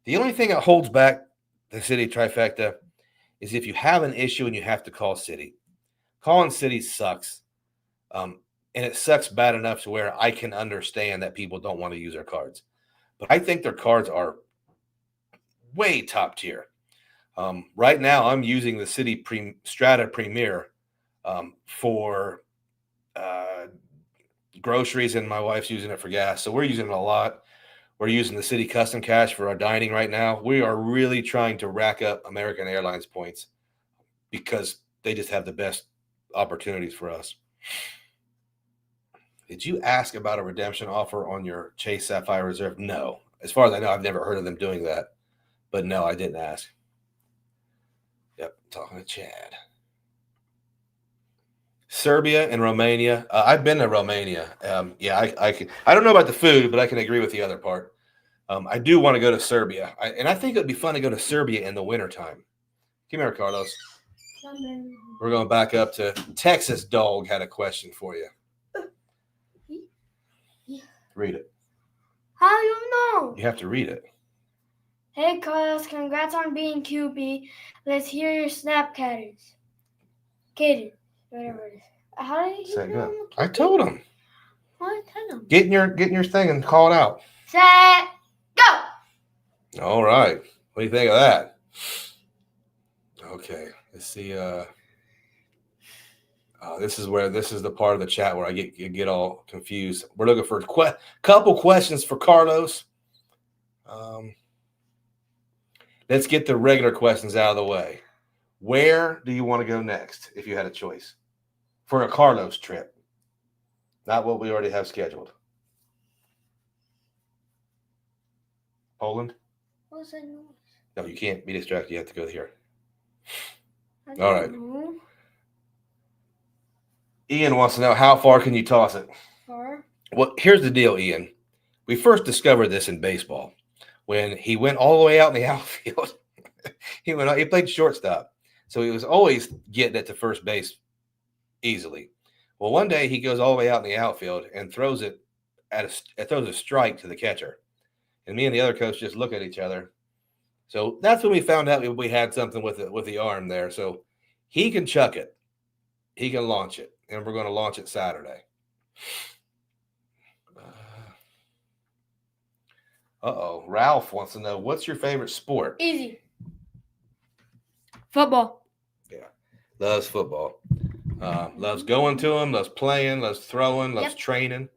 the only thing that holds back the city trifecta is if you have an issue and you have to call City. Calling City sucks, and it sucks bad enough to where I can understand that people don't want to use their cards. But I think their cards are way top tier. Right now, I'm using the City Strata Premier for groceries, and my wife's using it for gas. So we're using it a lot. We're using the City Custom Cash for our dining right now. We are really trying to rack up American Airlines points because they just have the best opportunities for us. Did you ask about a redemption offer on your Chase Sapphire Reserve? No. As far as I know, I've never heard of them doing that. But no, I didn't ask. Yep, talking to Chad. Serbia and Romania. I've been to Romania. I don't know about the food, but I can agree with the other part. I do want to go to Serbia. And I think it would be fun to go to Serbia in the wintertime. Come here, Carlos. We're going back up to Texas Dog had a question for you. Read it. How you know? You have to read it. Hey, Carlos, congrats on being QB. Let's hear your snap catters. Cater, whatever it is. How did you know? I told him. What? Tell him. Get in your thing and call it out. Set, go! All right. What do you think of that? Okay. Let's see. This is the part of the chat where I get all confused. We're looking for a couple questions for Carlos. Let's get the regular questions out of the way. Where do you want to go next if you had a choice for a Carlos trip? Not what we already have scheduled. Poland? What was that noise? No, you can't be distracted. You have to go here. All right. Ian wants to know, how far can you toss it? Far. Well, here's the deal, Ian. We first discovered this in baseball when he went all the way out in the outfield. He played shortstop, so he was always getting it to first base easily. Well, one day he goes all the way out in the outfield and throws it throws a strike to the catcher, and me and the other coach just look at each other. So that's when we found out we had something with the arm there. So he can chuck it, he can launch it, and we're going to launch it Saturday. Ralph wants to know, what's your favorite sport? Easy. Football. Yeah, loves football. Loves going to them, loves playing, loves throwing, loves training.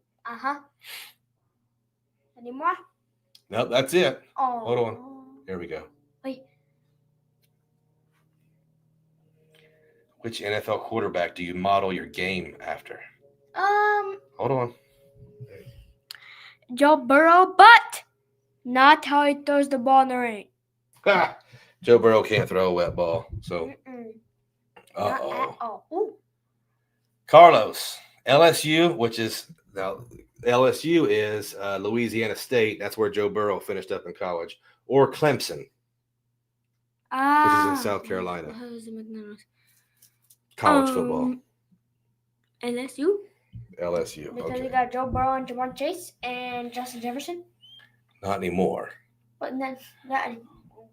Any more? Nope, that's it. Oh. Hold on. Here we go. Wait. Which NFL quarterback do you model your game after? Hold on. Joe Burrow, but not how he throws the ball in the rain. Joe Burrow can't throw a wet ball. So, Not at all. Ooh. Carlos, LSU, which is now LSU is Louisiana State. That's where Joe Burrow finished up in college. Or Clemson, which is in South Carolina. College football. LSU. LSU. Because Okay. we got Joe Burrow and Jamar Chase and Justin Jefferson. Not anymore. But then that.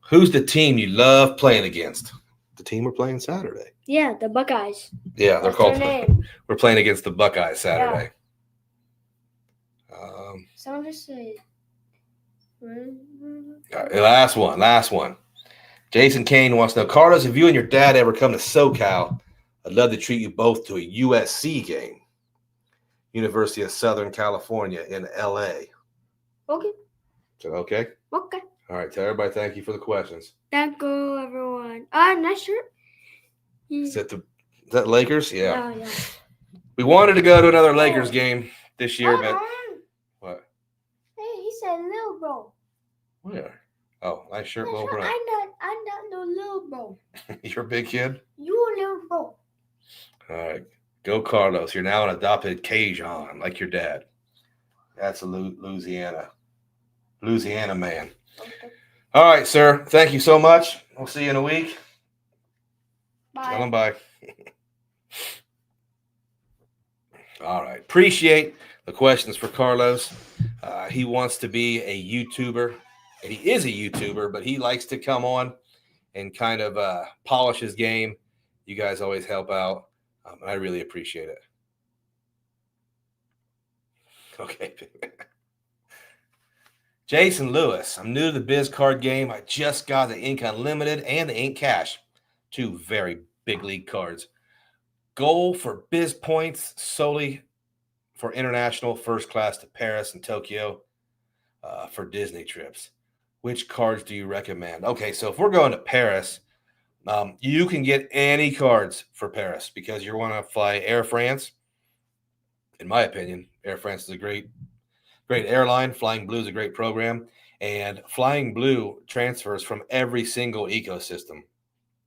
Who's the team you love playing against? The team we're playing Saturday. Yeah, the Buckeyes. Yeah, they're What's called. their name? We're playing against the Buckeyes Saturday. Someone just say. Last one. Jason Kane wants to know, Carlos, if you and your dad ever come to SoCal, I'd love to treat you both to a USC game. University of Southern California in LA. Okay. Is that okay? Okay. All right. Tell everybody thank you for the questions. Thank you, everyone. Nice shirt. Is that Lakers? Yeah. Oh, yeah. We wanted to go to another Lakers game this year, but what? Hey, he said little bro. Where? Oh, nice shirt, little bro. I'm not no little bro. You're a big kid? You a little bro. All right. Go Carlos. You're now an adopted Cajun, like your dad. That's a Louisiana man. Okay. All right, sir. Thank you so much. We'll see you in a week. Bye. Tell them bye. All right. Appreciate the questions for Carlos. He wants to be a YouTuber. And he is a YouTuber, but he likes to come on and kind of polish his game. You guys always help out. I really appreciate it. Okay. Jason Lewis, I'm new to the Biz Card game. I just got the Ink Unlimited and the Ink Cash, 2 very big league cards. Goal for Biz points solely for international first class to Paris and Tokyo for Disney trips. Which cards do you recommend? Okay, so if we're going to Paris, you can get any cards for Paris because you want to fly Air France. In my opinion, Air France is a great airline. Flying Blue is a great program. And Flying Blue transfers from every single ecosystem.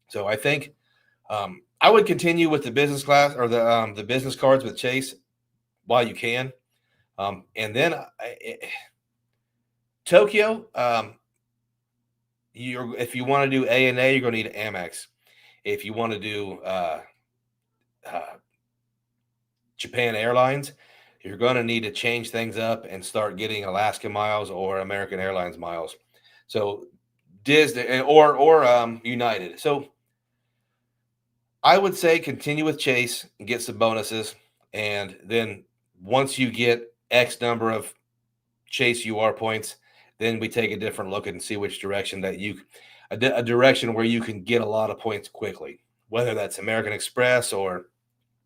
So I think I would continue with the business class or the business cards with Chase while you can. And then Tokyo, if you want to do ANA, you're going to need Amex. If you want to do Japan Airlines, you're going to need to change things up and start getting Alaska miles or American Airlines miles. So Disney or United. So I would say continue with Chase and get some bonuses. And then once you get X number of Chase UR points, then we take a different look and see which direction a direction where you can get a lot of points quickly. whether that's American Express or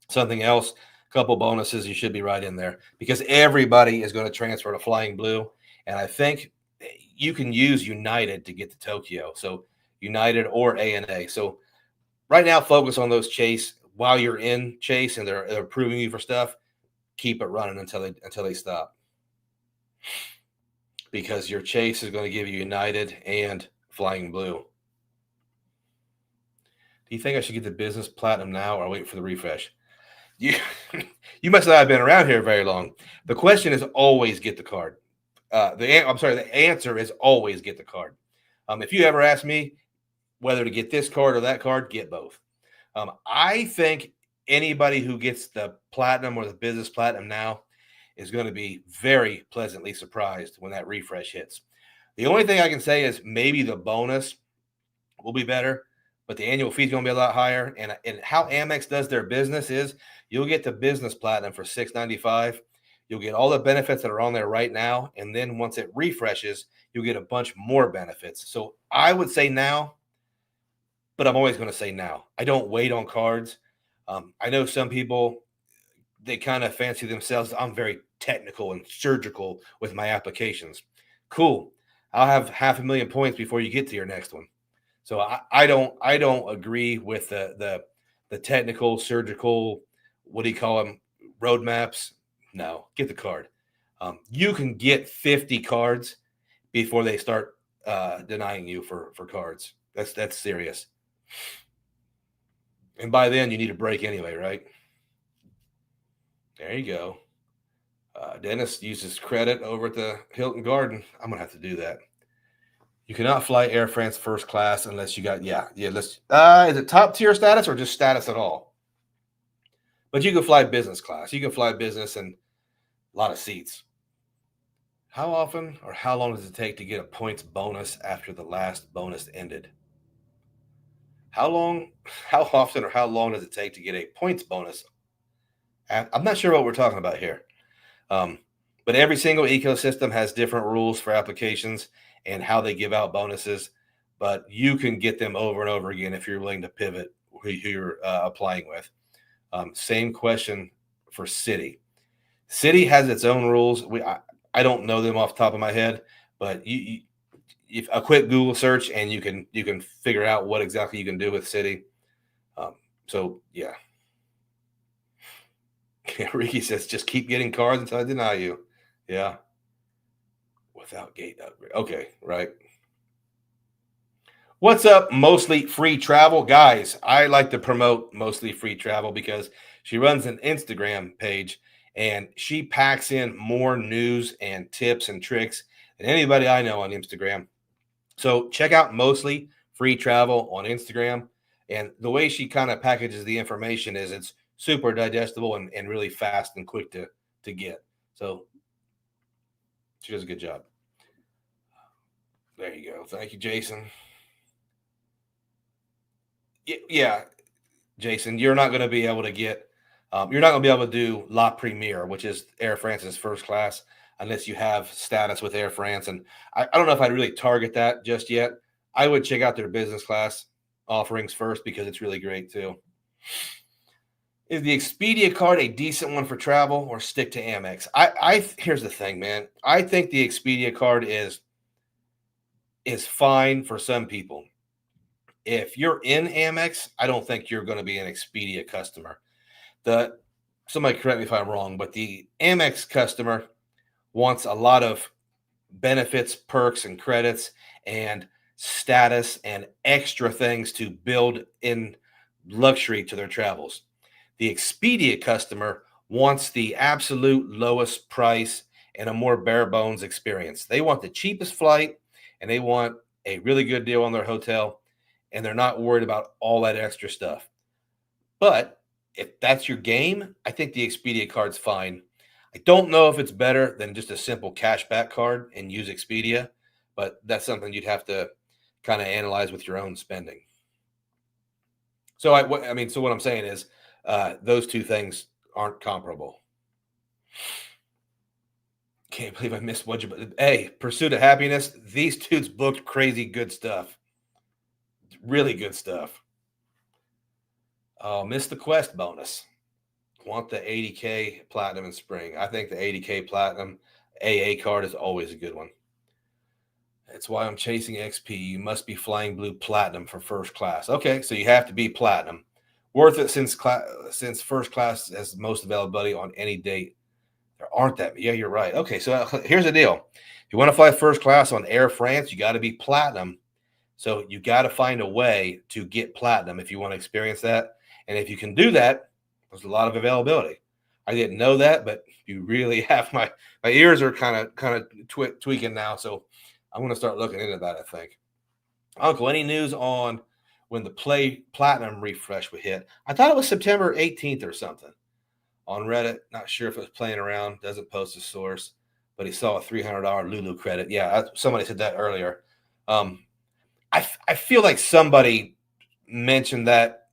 something else, a couple bonuses, you should be right in there because everybody is going to transfer to Flying Blue. And I think you can use United to get to Tokyo. So United or ANA. So right now, focus on those Chase while you're in Chase and they're approving you for stuff. Keep it running until they stop. Because your Chase is going to give you United and Flying Blue. Do you think I should get the business platinum now or wait for the refresh? You must not have been around here very long. The question is always get the card. The answer is always get the card. If you ever ask me whether to get this card or that card, get both. I think anybody who gets the platinum or the business platinum now is going to be very pleasantly surprised when that refresh hits. The only thing I can say is maybe the bonus will be better, but the annual fee is going to be a lot higher. And how Amex does their business is you'll get the business platinum for $695. You'll get all the benefits that are on there right now. And then once it refreshes, you'll get a bunch more benefits. So I would say now, but I'm always going to say now. I don't wait on cards. I know some people, they kind of fancy themselves. I'm very technical and surgical with my applications. Cool. I'll have 500,000 points before you get to your next one. So I don't agree with the technical, surgical, what do you call them, roadmaps? No, get the card. You can get 50 cards before they start denying you for cards. That's serious. And by then you need a break anyway, right? There you go. Dennis uses credit over at the Hilton Garden. I'm going to have to do that. You cannot fly Air France first class unless you got, is it top tier status or just status at all? But you can fly business class. You can fly business and a lot of seats. How often or how long does it take to get a points bonus after the last bonus ended? How often or how long does it take to get a points bonus? I'm not sure what we're talking about here. But every single ecosystem has different rules for applications and how they give out bonuses. But you can get them over and over again if you're willing to pivot who you're applying with. Same question for Citi. Citi has its own rules. I don't know them off the top of my head, but if a quick Google search and you can figure out what exactly you can do with Citi. So yeah. Ricky says, just keep getting cards until I deny you. Yeah. Without gate upgrade. Okay, right. What's up, Mostly Free Travel? Guys, I like to promote Mostly Free Travel because she runs an Instagram page and she packs in more news and tips and tricks than anybody I know on Instagram. So check out Mostly Free Travel on Instagram. And the way she kind of packages the information is it's super digestible and really fast and quick to get. So she does a good job. There you go. Thank you, Jason. Yeah, Jason, you're not going to be able to get, you're not going to be able to do La Premiere, which is Air France's first class, unless you have status with Air France. And I don't know if I'd really target that just yet. I would check out their business class offerings first because it's really great too. Is the Expedia card a decent one for travel or stick to Amex? Here's the thing, man. I think the Expedia card is fine for some people. If you're in Amex, I don't think you're going to be an Expedia customer. Somebody correct me if I'm wrong, but the Amex customer wants a lot of benefits, perks, and credits, and status, and extra things to build in luxury to their travels. The Expedia customer wants the absolute lowest price and a more bare bones experience. They want the cheapest flight, and they want a really good deal on their hotel, and they're not worried about all that extra stuff. But if that's your game, I think the Expedia card's fine. I don't know if it's better than just a simple cashback card and use Expedia, but that's something you'd have to kind of analyze with your own spending. So what I'm saying is those two things aren't comparable. Can't believe I missed what you. Hey, Pursuit of Happiness. These dudes booked crazy good stuff. Really good stuff. Missed the Quest bonus. Want the 80K Platinum in spring. I think the 80K Platinum AA card is always a good one. That's why I'm chasing XP. You must be Flying Blue Platinum for first class. Okay, so you have to be Platinum. Worth it since first class has the most availability on any date. There aren't that. Yeah, you're right. Okay, so here's the deal. If you want to fly first class on Air France, you got to be Platinum. So you got to find a way to get Platinum if you want to experience that. And if you can do that, there's a lot of availability. I didn't know that, but you really have my ears are kind of tweaking now. So I'm going to start looking into that, I think. Uncle, any news on when the Play Platinum refresh would hit? I thought it was September 18th or something. On Reddit, not sure if it was playing around, doesn't post a source, but he saw a $300 Lulu credit. Yeah, somebody said that earlier. I feel like somebody mentioned that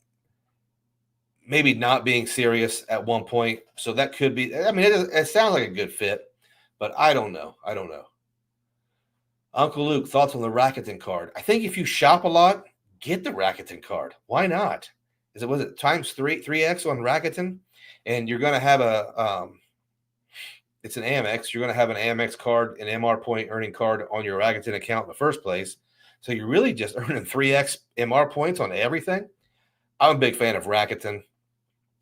maybe not being serious at one point. So that could be, I mean, it sounds like a good fit, but I don't know. Uncle Luke, thoughts on the Rakuten card? I think if you shop a lot, get the Rakuten card. Why not? Was it times 3x on Rakuten? And you're going to have it's an Amex. You're going to have an Amex card, an MR point earning card on your Rakuten account in the first place. So you're really just earning 3x MR points on everything. I'm a big fan of Rakuten.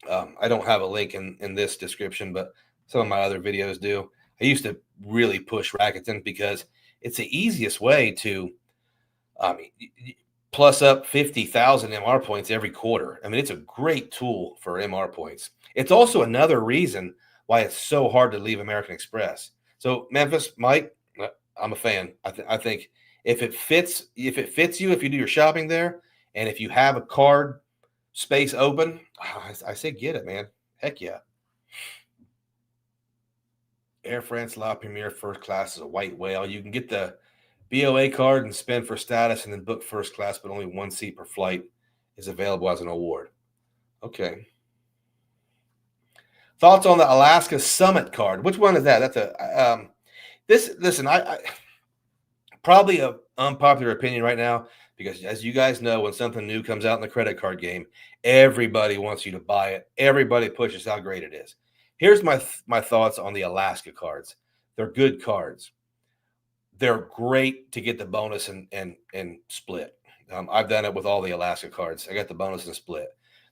I don't have a link in this description, but some of my other videos do. I used to really push Rakuten because it's the easiest way to plus up 50,000 MR points every quarter. I mean, it's a great tool for MR points. It's also another reason why it's so hard to leave American Express. So Memphis, Mike, I'm a fan. I think if it fits you, if you do your shopping there, and if you have a card space open, I say get it, man. Heck yeah. Air France La Premiere first class is a white whale. You can get the BOA card and spend for status and then book first class, but only one seat per flight is available as an award. Okay. Thoughts on the Alaska Summit card? Which one is that? That's a listen, I probably an unpopular opinion right now, because as you guys know, when something new comes out in the credit card game, everybody wants you to buy it. Everybody pushes how great it is. Here's my thoughts on the Alaska cards. They're good cards. They're great to get the bonus and split. I've done it with all the Alaska cards. I got the bonus and split.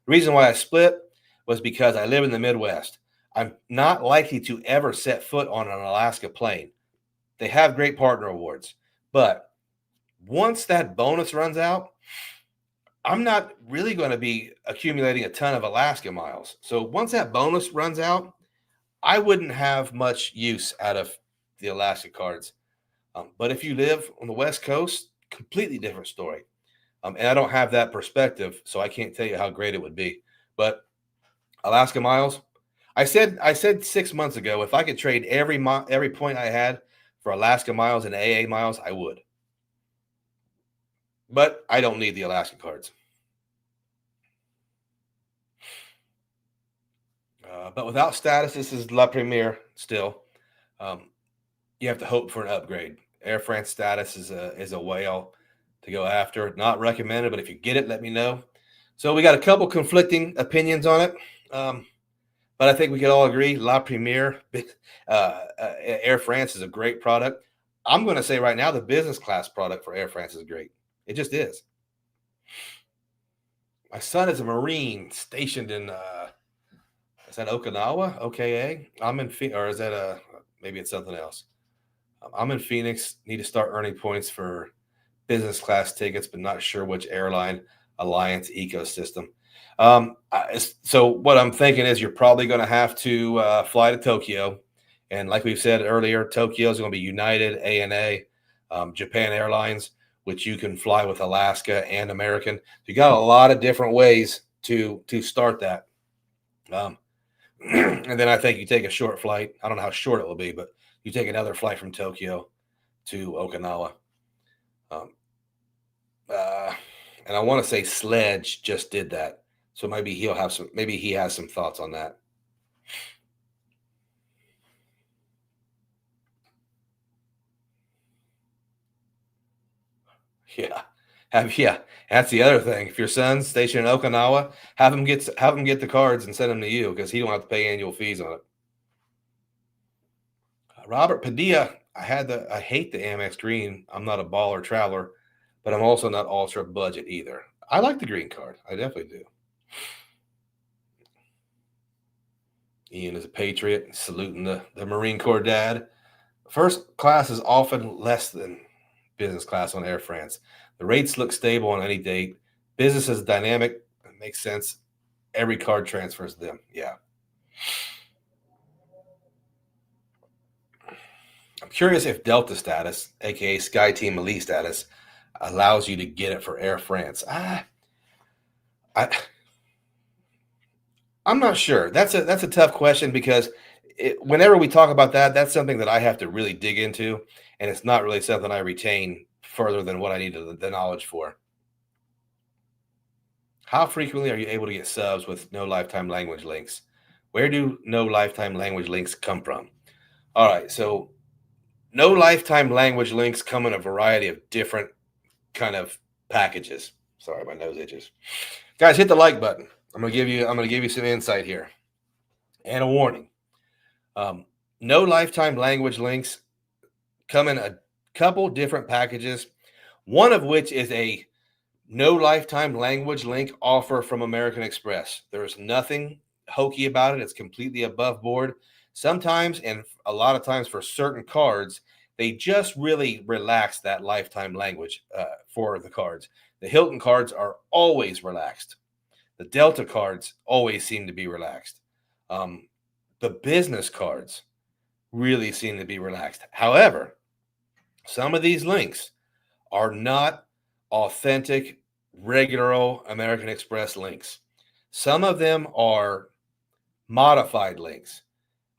The reason why I split was because I live in the Midwest. I'm not likely to ever set foot on an Alaska plane. They have great partner awards, but once that bonus runs out, I'm not really going to be accumulating a ton of Alaska miles. So once that bonus runs out, I wouldn't have much use out of the Alaska cards. But if you live on the West Coast, completely different story. And I don't have that perspective, so I can't tell you how great it would be. But Alaska miles, I said 6 months ago, if I could trade every point I had for Alaska miles and AA miles, I would. But I don't need the Alaska cards. But without status, this is La Premiere still. You have to hope for an upgrade. Air France status is a whale to go after. Not recommended, but if you get it, let me know. So we got a couple conflicting opinions on it. But I think we can all agree La Premiere, Air France is a great product. I'm going to say right now the business class product for Air France is great. It just is. My son is a Marine stationed in, is that Okinawa? OKA? I'm in, or is that maybe it's something else. I'm in Phoenix, need to start earning points for business class tickets, but not sure which airline alliance ecosystem. So what I'm thinking is you're probably going to have to fly to Tokyo. And like we've said earlier, Tokyo is going to be United, ANA, Japan Airlines, which you can fly with Alaska and American. So you got a lot of different ways to start that. And then I think you take a short flight. I don't know how short it will be, but you take another flight from Tokyo to Okinawa. And I want to say Sledge just did that. So maybe he has some thoughts on that. Yeah. Yeah, that's the other thing. If your son's stationed in Okinawa, have him get the cards and send them to you because he don't have to pay annual fees on it. Robert Padilla, I hate the Amex Green. I'm not a baller traveler, but I'm also not ultra budget either. I like the green card. I definitely do. Ian is a patriot, saluting the Marine Corps dad. First class is often less than business class on Air France. The rates look stable on any date. Business is dynamic. It makes sense. Every card transfers them. Yeah. I'm curious if Delta status, aka SkyTeam Elite status, allows you to get it for Air France. I'm not sure. That's a tough question because whenever we talk about that, that's something that I have to really dig into, and it's not really something I retain further than what I need the knowledge for. How frequently are you able to get subs with no lifetime language links? Where do no lifetime language links come from? All right, so no lifetime language links come in a variety of different kind of packages. Sorry, my nose itches. Guys, hit the like button. I'm gonna give you some insight here and a warning. No lifetime language links come in a couple different packages, one of which is a no lifetime language link offer from American Express. There's nothing hokey about it. It's completely above board. Sometimes, and a lot of times for certain cards, they just really relax that lifetime language for the cards. The Hilton cards are always relaxed. The Delta cards always seem to be relaxed. The business cards really seem to be relaxed. However, some of these links are not authentic, regular old American Express links. Some of them are modified links.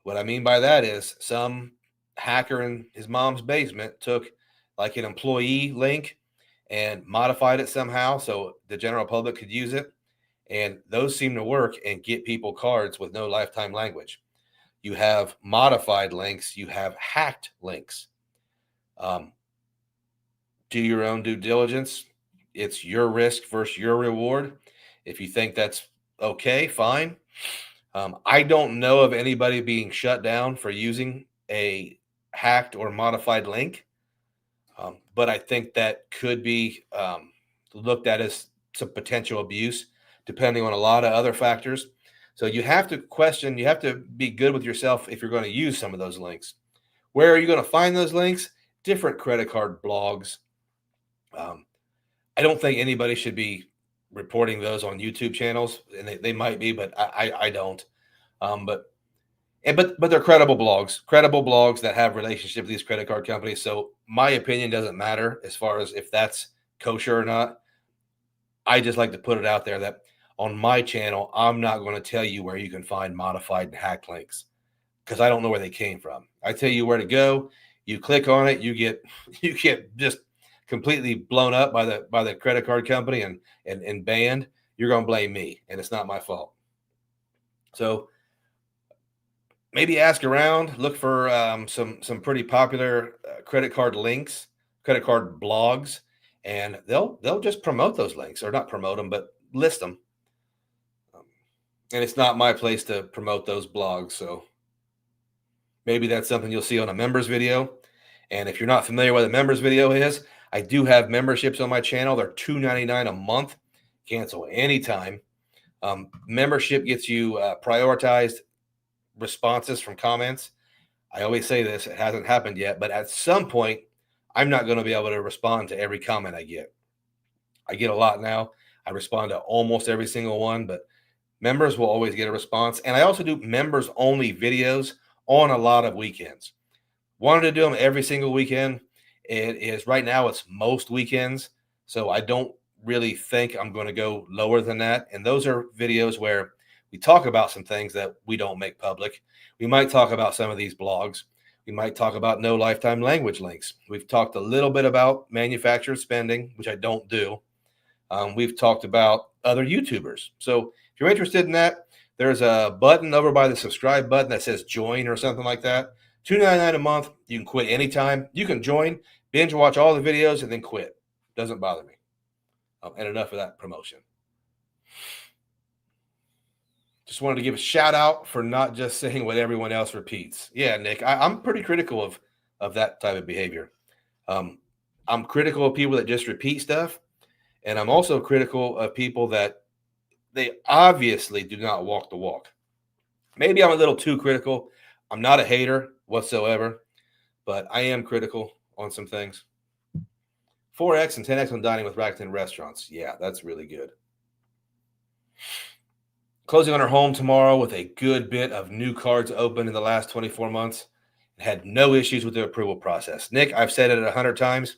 What I mean by that is some hacker in his mom's basement took like an employee link and modified it somehow so the general public could use it. And those seem to work and get people cards with no lifetime language. You have modified links. You have hacked links. Do your own due diligence. It's your risk versus your reward. If you think that's okay, fine. I don't know of anybody being shut down for using a hacked or modified link, but I think that could be looked at as some potential abuse, depending on a lot of other factors. So you have to question, you have to be good with yourself if you're going to use some of those links. Where are you going to find those links? Different credit card blogs. I don't think anybody should be reporting those on YouTube channels, and they might be, but I don't. But they're credible blogs that have relationship with these credit card companies. So my opinion doesn't matter as far as if that's kosher or not. I just like to put it out there that on my channel, I'm not going to tell you where you can find modified and hacked links because I don't know where they came from. I tell you where to go. You click on it, you get just completely blown up by the credit card company and banned. You're going to blame me, and it's not my fault. So maybe ask around, look for some pretty popular credit card links, credit card blogs, and they'll just promote those links, or not promote them, but list them. And it's not my place to promote those blogs, so maybe that's something you'll see on a members video. And if you're not familiar with what a members video is, I do have memberships on my channel. They're $2.99 a month. Cancel anytime. Membership gets you prioritized responses from comments. I always say this, it hasn't happened yet, but at some point, I'm not going to be able to respond to every comment I get. I get a lot now. I respond to almost every single one, but members will always get a response. And I also do members only videos on a lot of weekends. Wanted to do them every single weekend. It is right now, it's most weekends. So I don't really think I'm going to go lower than that. And those are videos where we talk about some things that we don't make public. We might talk about some of these blogs. We might talk about no lifetime language links. We've talked a little bit about manufacturer spending, which I don't do. We've talked about other YouTubers. So if you're interested in that, there's a button over by the subscribe button that says join or something like that. $2.99 a month. You can quit anytime. You can join, binge watch all the videos, and then quit. Doesn't bother me. And enough of that promotion. Just wanted to give a shout out for not just saying what everyone else repeats. Yeah, Nick, I'm pretty critical of that type of behavior. I'm critical of people that just repeat stuff. And I'm also critical of people that they obviously do not walk the walk. Maybe I'm a little too critical. I'm not a hater whatsoever, but I am critical on some things. 4X and 10X on dining with Rakuten restaurants. Yeah, that's really good. Closing on her home tomorrow with a good bit of new cards open in the last 24 months. Had no issues with the approval process. Nick, I've said it 100 times.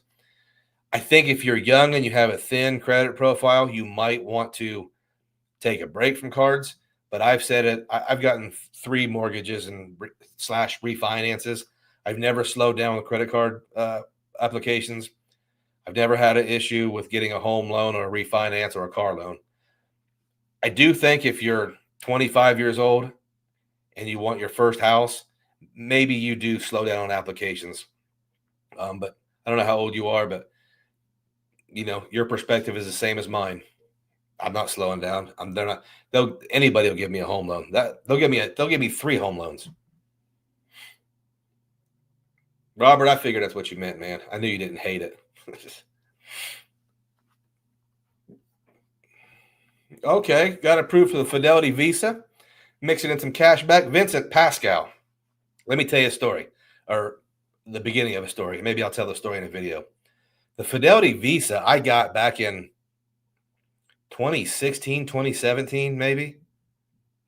I think if you're young and you have a thin credit profile, you might want to take a break from cards. But I've said it. I've gotten 3 mortgages and / refinances. I've never slowed down with credit card applications. I've never had an issue with getting a home loan or a refinance or a car loan. I do think if you're 25 years old and you want your first house, maybe you do slow down on applications. But I don't know how old you are, but your perspective is the same as mine. I'm not slowing down. Anybody will give me a home loan. They'll give me 3 home loans. Robert, I figured that's what you meant, man. I knew you didn't hate it. Okay, got approved for the Fidelity Visa. Mixing in some cash back. Vincent Pascal. Let me tell you a story, or the beginning of a story. Maybe I'll tell the story in a video. The Fidelity Visa I got back in 2016, 2017, maybe.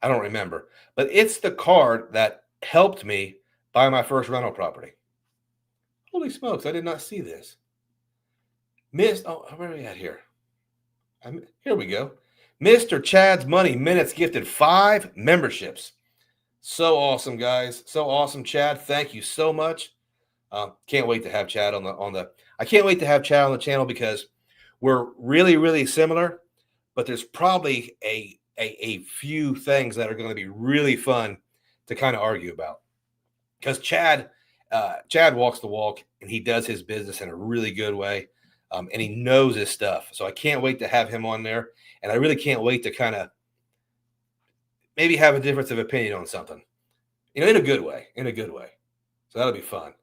I don't remember. But it's the card that helped me buy my first rental property. Holy smokes, I did not see this. Where are we at here? Here we go. Mr. Chad's Money Minutes gifted 5 memberships. So awesome, guys. So awesome, Chad. Thank you so much. Can't wait to have Chad I can't wait to have Chad on the channel because we're really, really similar, but there's probably a few things that are going to be really fun to kind of argue about. Because Chad walks the walk and he does his business in a really good way. And he knows his stuff. So I can't wait to have him on there. And I really can't wait to kind of maybe have a difference of opinion on something, in a good way, So that'll be fun.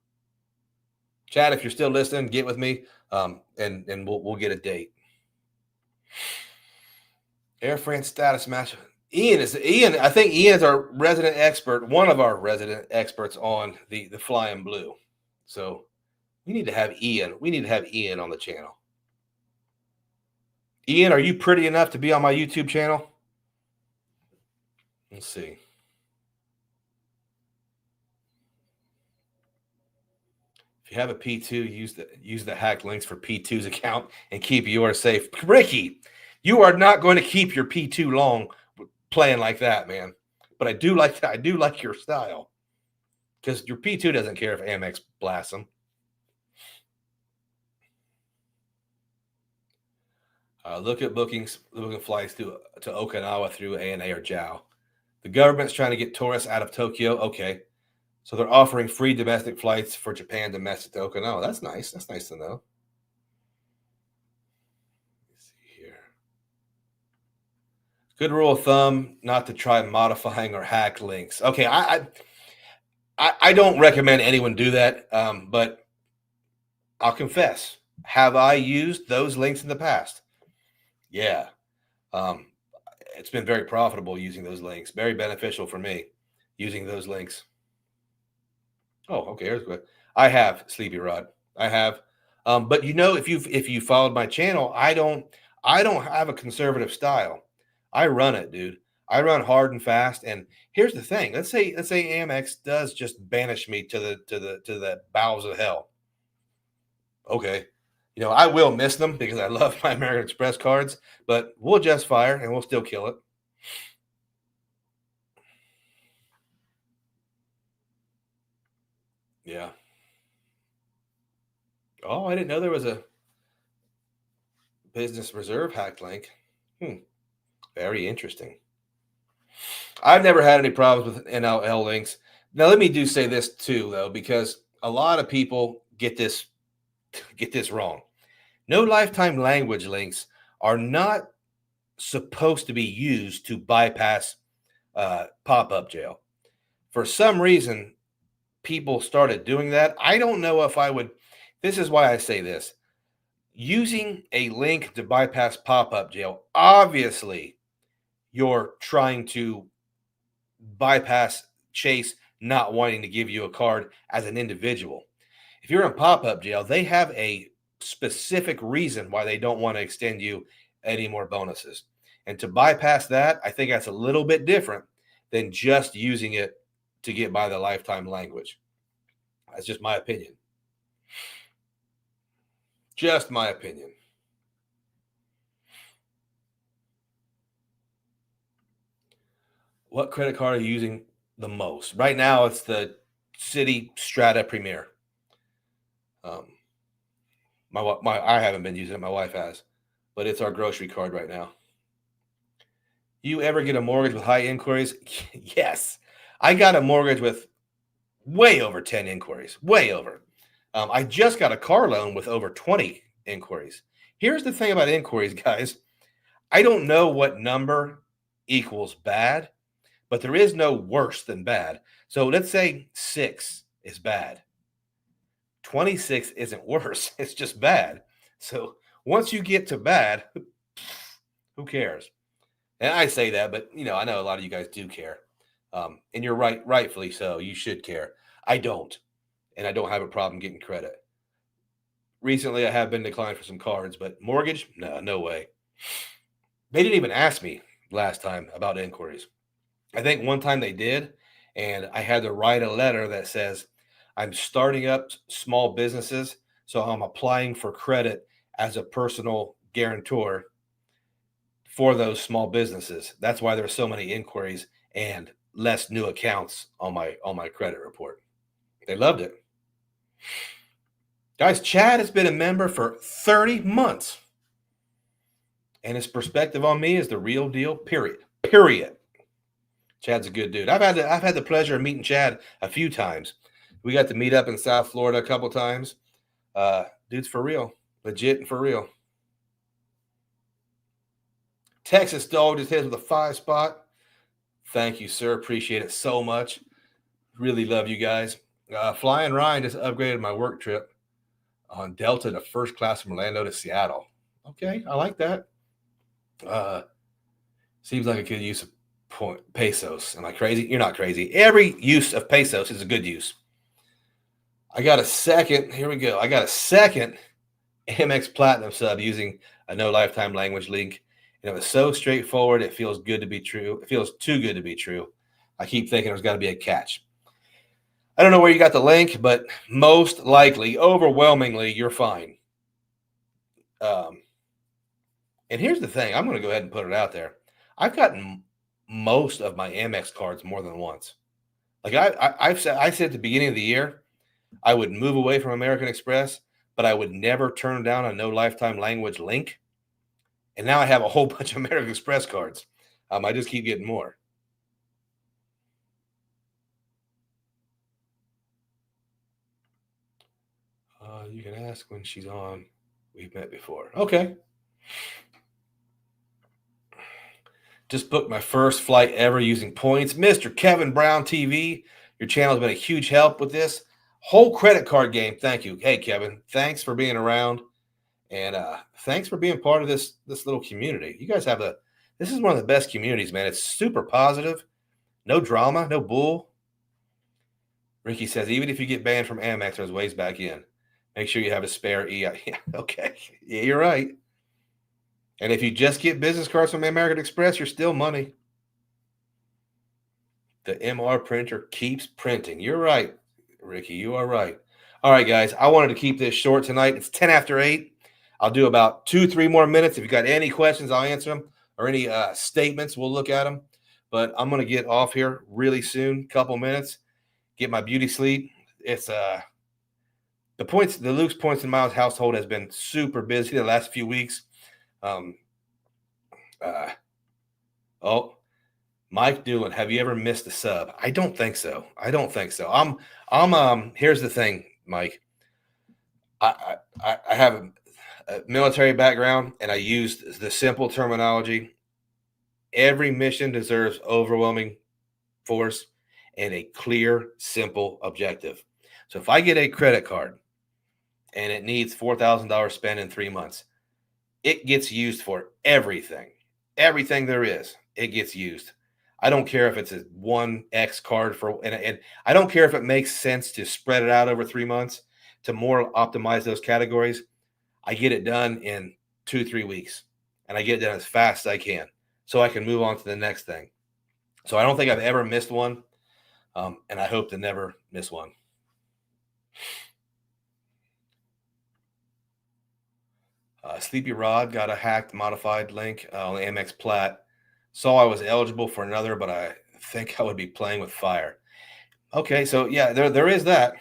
Chad, if you're still listening, get with me, and we'll get a date. Air France status match. Ian. I think Ian is our resident expert, one of our resident experts on the Flying Blue. So we need to have Ian. We need to have Ian on the channel. Ian, are you pretty enough to be on my YouTube channel? Let's see. If you have a P2, use the hack links for P2's account and keep yours safe. Ricky, you are not going to keep your P2 long playing like that, man. But I do like that. I do like your style because your P2 doesn't care if Amex blasts them. Look at booking flights to Okinawa through ANA or JAL. The government's trying to get tourists out of Tokyo. Okay. So they're offering free domestic flights for Japan domestic to Okinawa. That's nice. That's nice to know. Let's see here. Good rule of thumb, not to try modifying or hack links. Okay. I don't recommend anyone do that. But I'll confess. Have I used those links in the past? Yeah. It's been very profitable using those links. Very beneficial for me using those links. Oh, okay. Here's good. I have, Sleepy Rod. I have. But if you followed my channel, I don't have a conservative style. I run it, dude. I run hard and fast. And here's the thing. Let's say Amex does just banish me to the bowels of hell. Okay. I will miss them because I love my American Express cards, but we'll just fire and we'll still kill it. Yeah. Oh, I didn't know there was a business reserve hack link. Very interesting. I've never had any problems with NLL links. Now, let me say this too, though, because a lot of people get this wrong. No lifetime language links are not supposed to be used to bypass pop-up jail. For some reason, people started doing that. I don't know if I would. This is why I say this. Using a link to bypass pop-up jail, obviously, you're trying to bypass Chase not wanting to give you a card as an individual. If you're in pop-up jail, they have a specific reason why they don't want to extend you any more bonuses. And to bypass that, I think that's a little bit different than just using it to get by the lifetime language. That's just my opinion. Just my opinion. What credit card are you using the most? Right now, it's the Citi Strata Premier. I haven't been using it. My wife has, but it's our grocery card right now. You ever get a mortgage with high inquiries? Yes. I got a mortgage with way over 10 inquiries, way over. I just got a car loan with over 20 inquiries. Here's the thing about inquiries, guys. I don't know what number equals bad, but there is no worse than bad. So let's say 6 is bad. 26 isn't worse. It's just bad. So once you get to bad, who cares? And I say that, but I know a lot of you guys do care. And you're right, rightfully so. You should care. I don't. And I don't have a problem getting credit. Recently, I have been declined for some cards, but mortgage, no way. They didn't even ask me last time about inquiries. I think one time they did, and I had to write a letter that says, I'm starting up small businesses, so I'm applying for credit as a personal guarantor for those small businesses. That's why there's so many inquiries and less new accounts on my credit report. They loved it. Guys, Chad has been a member for 30 months. And his perspective on me is the real deal, period. Chad's a good dude. I've had the pleasure of meeting Chad a few times. We got to meet up in South Florida a couple times. Dude's for real. Legit and for real. Texas Dog just hit us with a 5 spot. Thank you, sir. Appreciate it so much. Really love you guys. Flying Ryan just upgraded my work trip on Delta to first class from Orlando to Seattle. Okay, I like that. Seems like a good use of pesos. Am I crazy? You're not crazy. Every use of pesos is a good use. I got a second. Here we go. I got a second Amex Platinum sub using a no lifetime language link. And it was so straightforward. It feels good to be true. It feels too good to be true. I keep thinking there's got to be a catch. I don't know where you got the link, but most likely, overwhelmingly, you're fine. And here's the thing. I'm going to go ahead and put it out there. I've gotten most of my Amex cards more than once. Like I said at the beginning of the year, I would move away from American Express, but I would never turn down a no lifetime language link. And now I have a whole bunch of American Express cards. I just keep getting more. You can ask when she's on. We've met before. Okay. Just booked my first flight ever using points. Mr. Kevin Brown TV, your channel has been a huge help with this whole credit card game. Thank you. Hey, Kevin, thanks for being around. And thanks for being part of this little community. You guys this is one of the best communities, man. It's super positive. No drama, no bull. Ricky says, even if you get banned from Amex, there's ways back in. Make sure you have a spare EI. Yeah, okay. Yeah, you're right. And if you just get business cards from American Express, you're still money. The MR printer keeps printing. You're right, Ricky. You are right. All right, guys. I wanted to keep this short tonight. It's 10 after 8. I'll do about 2-3 more minutes. If you got any questions, I'll answer them. Or any statements, we'll look at them. But I'm going to get off here really soon, couple minutes, get my beauty sleep. It's the Luke's Points and Miles household has been super busy the last few weeks. Mike Doolin, have you ever missed a sub? I don't think so. Here's the thing, Mike. I have military background, and I used the simple terminology. Every mission deserves overwhelming force and a clear, simple objective. So if I get a credit card and it needs $4,000 spent in 3 months, it gets used for everything. Everything there is, it gets used. I don't care if it's a 1X card and I don't care if it makes sense to spread it out over 3 months to more optimize those categories. I get it done in 2-3 weeks, and I get it done as fast as I can so I can move on to the next thing. So I don't think I've ever missed one, and I hope to never miss one. Sleepy Rod got a hacked modified link on the Amex Plat. Saw I was eligible for another, but I think I would be playing with fire. Okay, so yeah, there is that.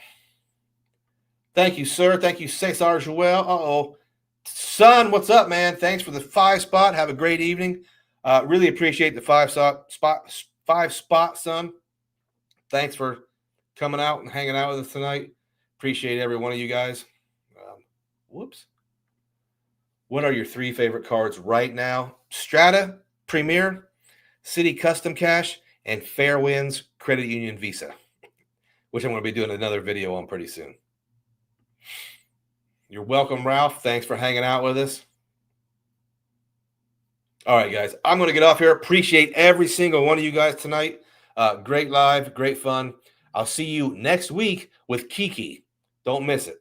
Thank you, sir. Thank you, Cesar Joel. Uh-oh. Son, what's up, man? Thanks for the 5 spot. Have a great evening. Really appreciate the 5 spot, son. Thanks for coming out and hanging out with us tonight. Appreciate every one of you guys. Whoops. What are your 3 favorite cards right now? Strata, Premier, City Custom Cash, and Fairwinds Credit Union Visa, which I'm going to be doing another video on pretty soon. You're welcome, Ralph. Thanks for hanging out with us. All right, guys. I'm going to get off here. Appreciate every single one of you guys tonight. Great live, great fun. I'll see you next week with Kiki. Don't miss it.